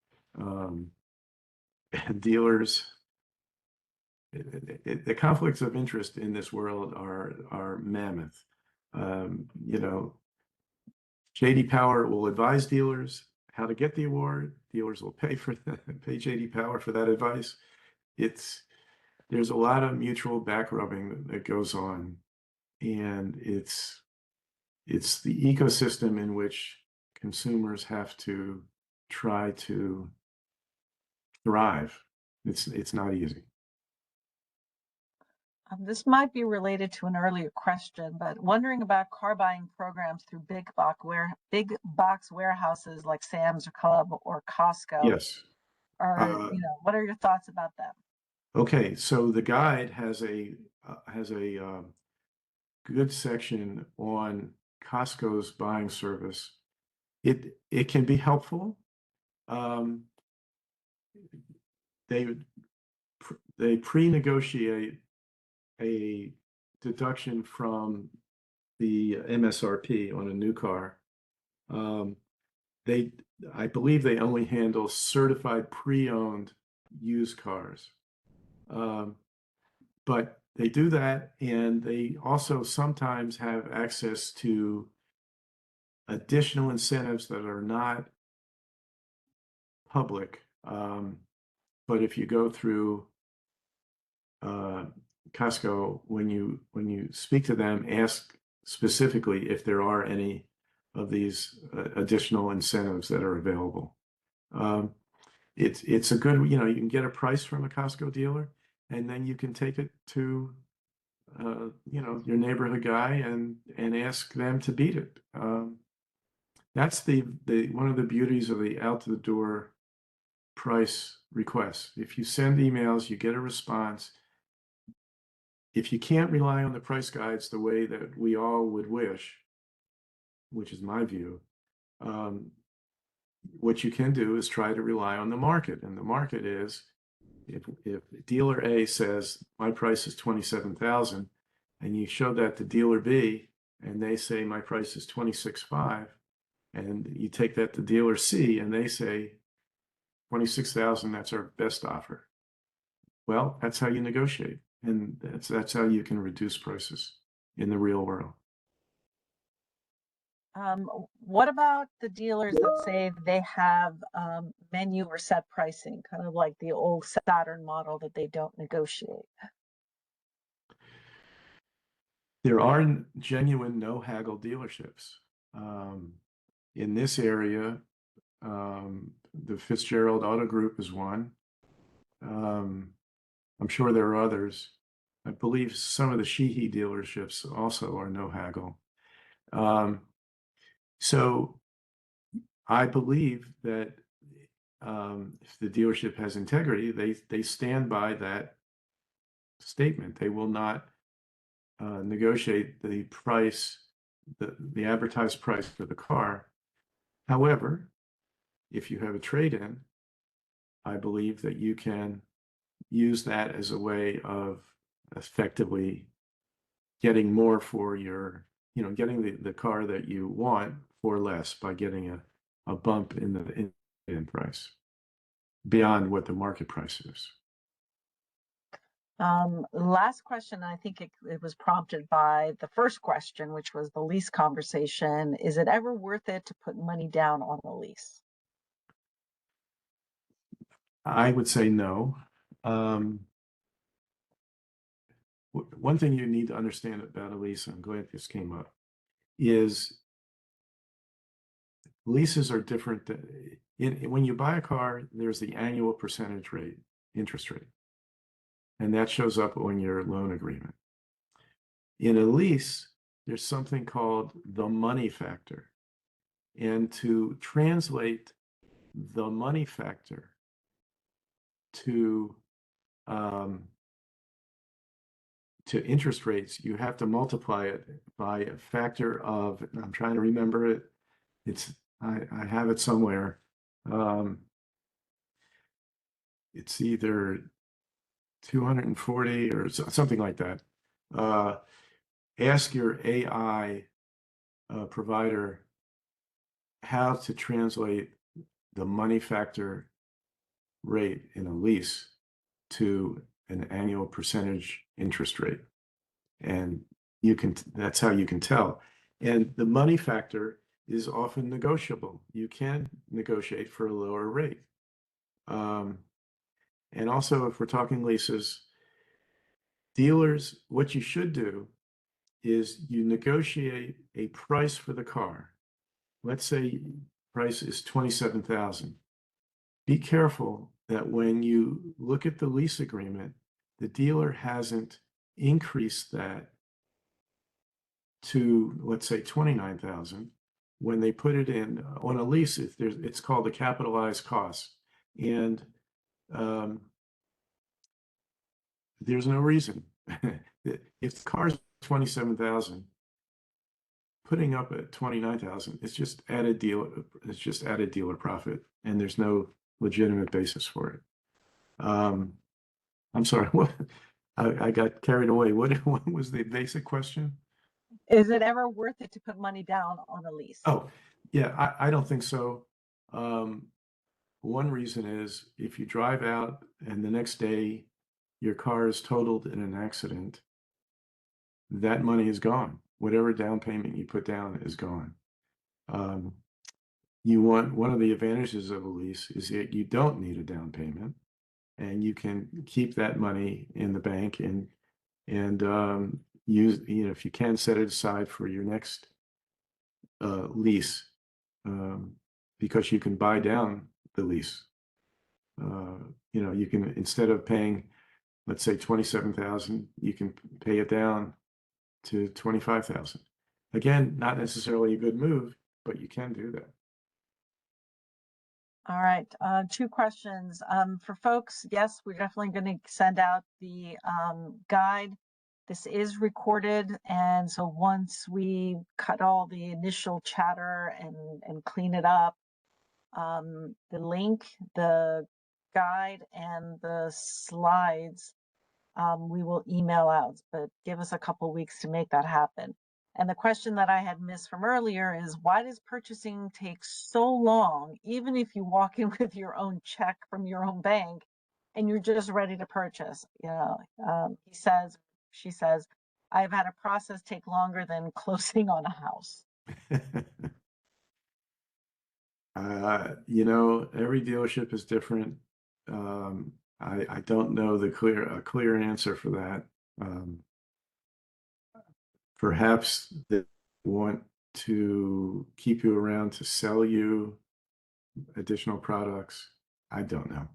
Dealers, the conflicts of interest in this world are mammoth. JD Power will advise dealers how to get the award. Dealers will pay JD Power for that advice. There's a lot of mutual back rubbing that goes on, and it's the ecosystem in which consumers have to try to thrive. It's not easy. This might be related to an earlier question, but wondering about car buying programs through big box warehouses like Sam's Club or Costco. Yes. What are your thoughts about them? Okay, so the guide has a good section on Costco's buying service. It can be helpful. They pre-negotiate a deduction from the MSRP on a new car. I believe they only handle certified pre-owned used cars. But they do that, and they also sometimes have access to additional incentives that are not public. But if you go through Costco, when you speak to them, ask specifically if there are any of these additional incentives that are available. It's a good, you can get a price from a Costco dealer, and then you can take it to your neighborhood guy and ask them to beat it. That's the one of the beauties of the out the door price request. If you send emails, you get a response. If you can't rely on the price guides the way that we all would wish, which is my view, what you can do is try to rely on the market. And the market is, if dealer A says my price is $27,000, and you show that to dealer B, and they say my price is $26,500, and you take that to dealer C, and they say $26,000, that's our best offer. Well, that's how you negotiate. And that's how you can reduce prices in the real world. What about the dealers that say they have menu or set pricing, kind of like the old Saturn model that they don't negotiate? There are genuine no haggle dealerships. In this area, the Fitzgerald Auto Group is one. I'm sure there are others. I believe some of the Sheehy dealerships also are no haggle. So I believe that if the dealership has integrity, they stand by that statement. They will not negotiate the price, the advertised price for the car. However, if you have a trade-in, I believe that you can use that as a way of effectively getting more for your, getting the car that you want for less by getting a bump in the in price beyond what the market price is. Last question, I think it was prompted by the first question, which was the lease conversation. Is it ever worth it to put money down on a lease? I would say no. One thing you need to understand about a lease, I'm glad this came up, is leases are different. When you buy a car, there's the annual percentage rate, interest rate, and that shows up on your loan agreement. In a lease, there's something called the money factor. And to translate the money factor to interest rates, you have to multiply it by a factor of, I'm trying to remember it. I have it somewhere. It's either 240 or something like that. Ask your AI provider how to translate the money factor rate in a lease to an annual percentage interest rate. And that's how you can tell. And the money factor is often negotiable. You can negotiate for a lower rate. And also, if we're talking leases, dealers, what you should do is you negotiate a price for the car. Let's say price is $27,000. Be careful that when you look at the lease agreement, the dealer hasn't increased that to, let's say, $29,000. When they put it in on a lease, it's called a capitalized cost. And there's no reason. If the car is $27,000, putting up at $29,000, it's just added dealer profit, and there's no legitimate basis for it. I'm sorry, what? I got carried away. What was the basic question? Is it ever worth it to put money down on a lease? Oh, yeah, I don't think so. One reason is if you drive out and the next day your car is totaled in an accident, that money is gone. Whatever down payment you put down is gone. One of the advantages of a lease is that you don't need a down payment, and you can keep that money in the bank and use, if you can, set it aside for your next lease, because you can buy down the lease. You can, instead of paying, let's say, $27,000, you can pay it down to $25,000. Again, not necessarily a good move, but you can do that. All right, 2 questions. For folks, yes, we're definitely going to send out the guide. This is recorded, and so once we cut all the initial chatter and clean it up, the link, the guide, and the slides, we will email out, but give us a couple weeks to make that happen. And the question that I had missed from earlier is, why does purchasing take so long, even if you walk in with your own check from your own bank? and you're just ready to purchase. She says, I've had a process take longer than closing on a house. Every dealership is different. I don't know a clear answer for that. Perhaps they want to keep you around to sell you additional products. I don't know.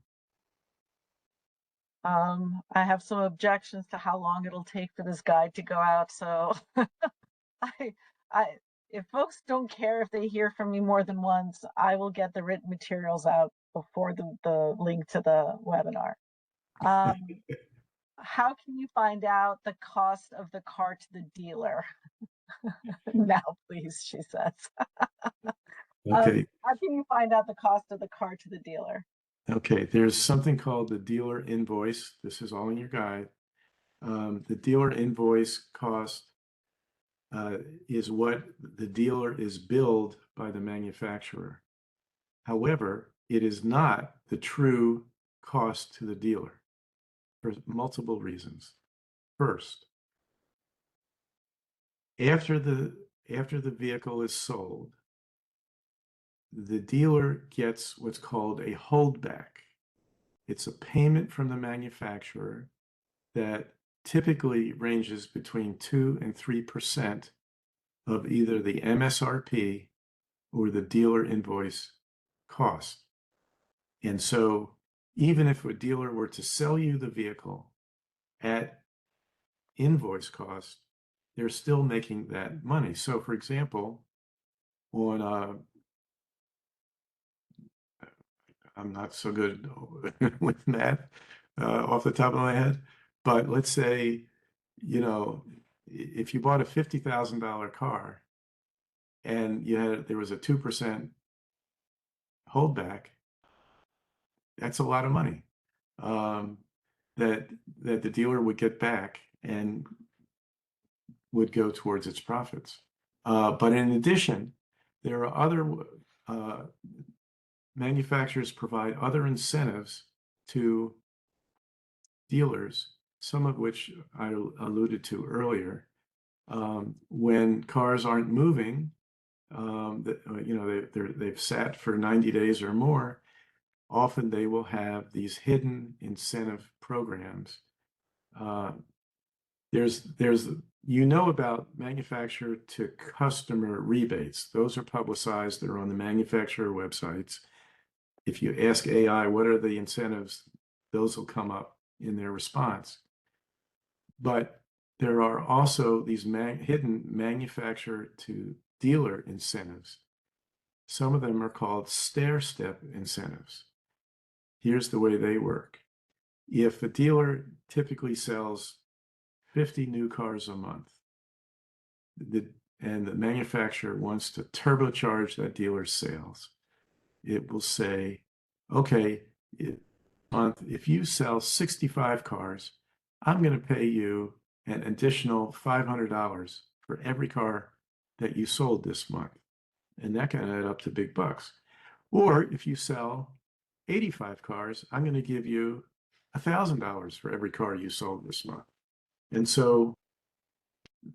I have some objections to how long it'll take for this guide to go out. So I, I, if folks don't care if they hear from me more than once, I will get the written materials out before the link to the webinar. How can you find out the cost of the car to the dealer? Now, please, she says. Okay. How can you find out the cost of the car to the dealer? Okay, there's something called the dealer invoice. This is all in your guide. The dealer invoice cost is what the dealer is billed by the manufacturer. However, it is not the true cost to the dealer for multiple reasons. First, after the vehicle is sold, the dealer gets what's called a holdback. It's a payment from the manufacturer that typically ranges between 2 and 3% of either the MSRP or the dealer invoice cost. And so even if a dealer were to sell you the vehicle at invoice cost, they're still making that money. So for example, on I'm not so good with math off the top of my head, but let's say, if you bought a $50,000 car and there was a 2% holdback, that's a lot of money that the dealer would get back and would go towards its profits. But in addition, there are other manufacturers provide other incentives to dealers, some of which I alluded to earlier. When cars aren't moving, they've sat for 90 days or more, often they will have these hidden incentive programs. There's about manufacturer to customer rebates. Those are publicized. They're on the manufacturer websites. If you ask AI, what are the incentives, those will come up in their response. But there are also these hidden manufacturer to dealer incentives. Some of them are called stair-step incentives. Here's the way they work. If a dealer typically sells 50 new cars a month, and the manufacturer wants to turbocharge that dealer's sales, it will say, okay, if you sell 65 cars, I'm going to pay you an additional $500 for every car that you sold this month. And that can add up to big bucks. Or if you sell 85 cars, I'm going to give you $1,000 for every car you sold this month. And so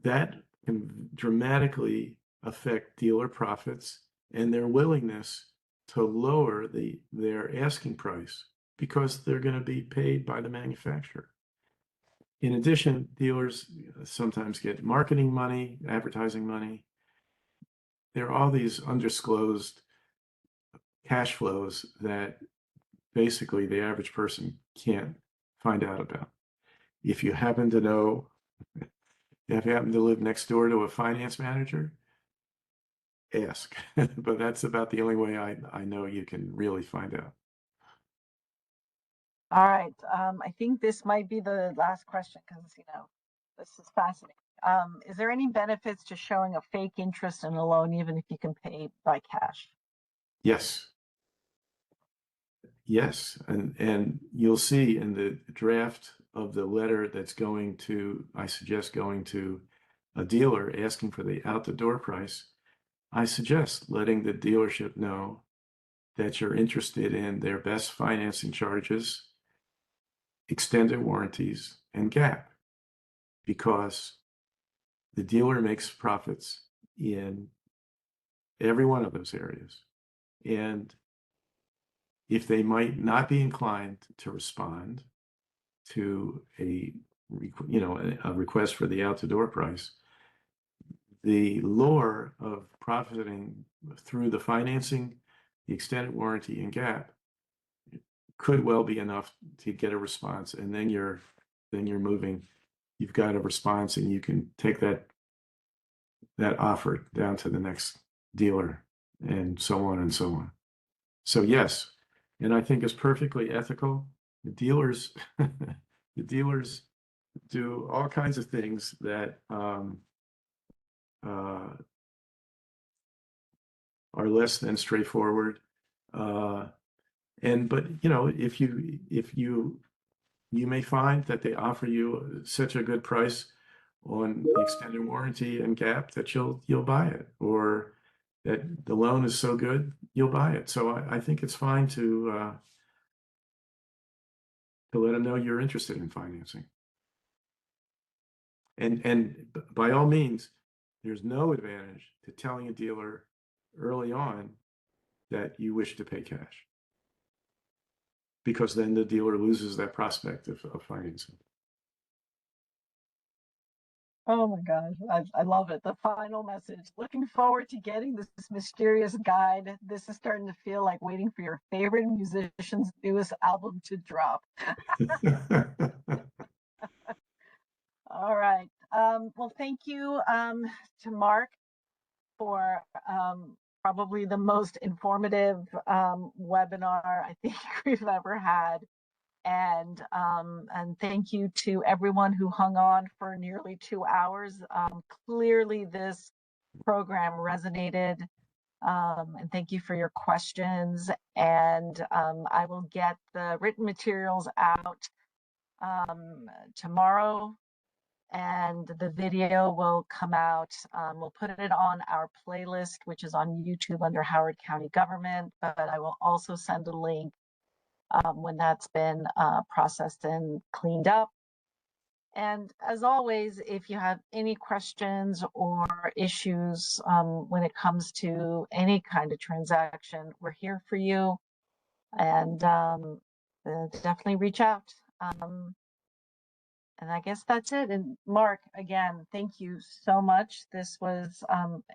that can dramatically affect dealer profits and their willingness to lower their asking price because they're going to be paid by the manufacturer. In addition, dealers sometimes get marketing money, advertising money. There are all these undisclosed cash flows that basically the average person can't find out about. If you happen to know, if you happen to live next door to a finance manager, ask. But that's about the only way I know you can really find out. All right. I think this might be the last question because, this is fascinating. Is there any benefits to showing a fake interest in a loan, even if you can pay by cash? Yes. Yes. And you'll see in the draft of the letter that's I suggest going to a dealer asking for the out-the-door price, I suggest letting the dealership know that you're interested in their best financing charges extended warranties and gap, because the dealer makes profits in every one of those areas. And if they might not be inclined to respond to a request for the out-the-door price, the lure of profiting through the financing, the extended warranty and gap could well be enough to get a response, and then you're moving. You've got a response, and you can take that offer down to the next dealer, and so on and so on. So yes, and I think it's perfectly ethical. The dealers, the dealers do all kinds of things that are less than straightforward. But if you may find that they offer you such a good price on the extended warranty and gap that you'll buy it, or that the loan is so good you'll buy it. So I think it's fine to let them know you're interested in financing. And by all means, there's no advantage to telling a dealer early on that you wish to pay cash, because then the dealer loses that prospect of financing. Oh my gosh, I love it. The final message. Looking forward to getting this mysterious guide. This is starting to feel like waiting for your favorite musician's newest album to drop. All right. Well, thank you to Mark for probably the most informative webinar I think we've ever had. And thank you to everyone who hung on for nearly 2 hours. Clearly this program resonated, and thank you for your questions. And I will get the written materials out tomorrow, and the video will come out. We'll put it on our playlist, which is on YouTube under Howard County Government, but I will also send a link when that's been processed and cleaned up. And as always, if you have any questions or issues when it comes to any kind of transaction, we're here for you. And definitely reach out. And I guess that's it. And Mark, again, thank you so much. This was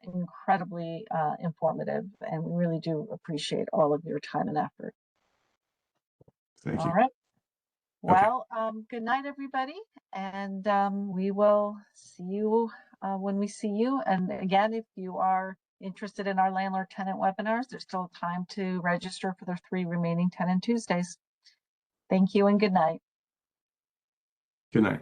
incredibly informative, and we really do appreciate all of your time and effort. Thank you. All right. Okay. Well, good night, everybody. And we will see you when we see you. And again, if you are interested in our landlord tenant webinars, there's still time to register for the 3 remaining Tenant Tuesdays. Thank you and good night. Good night.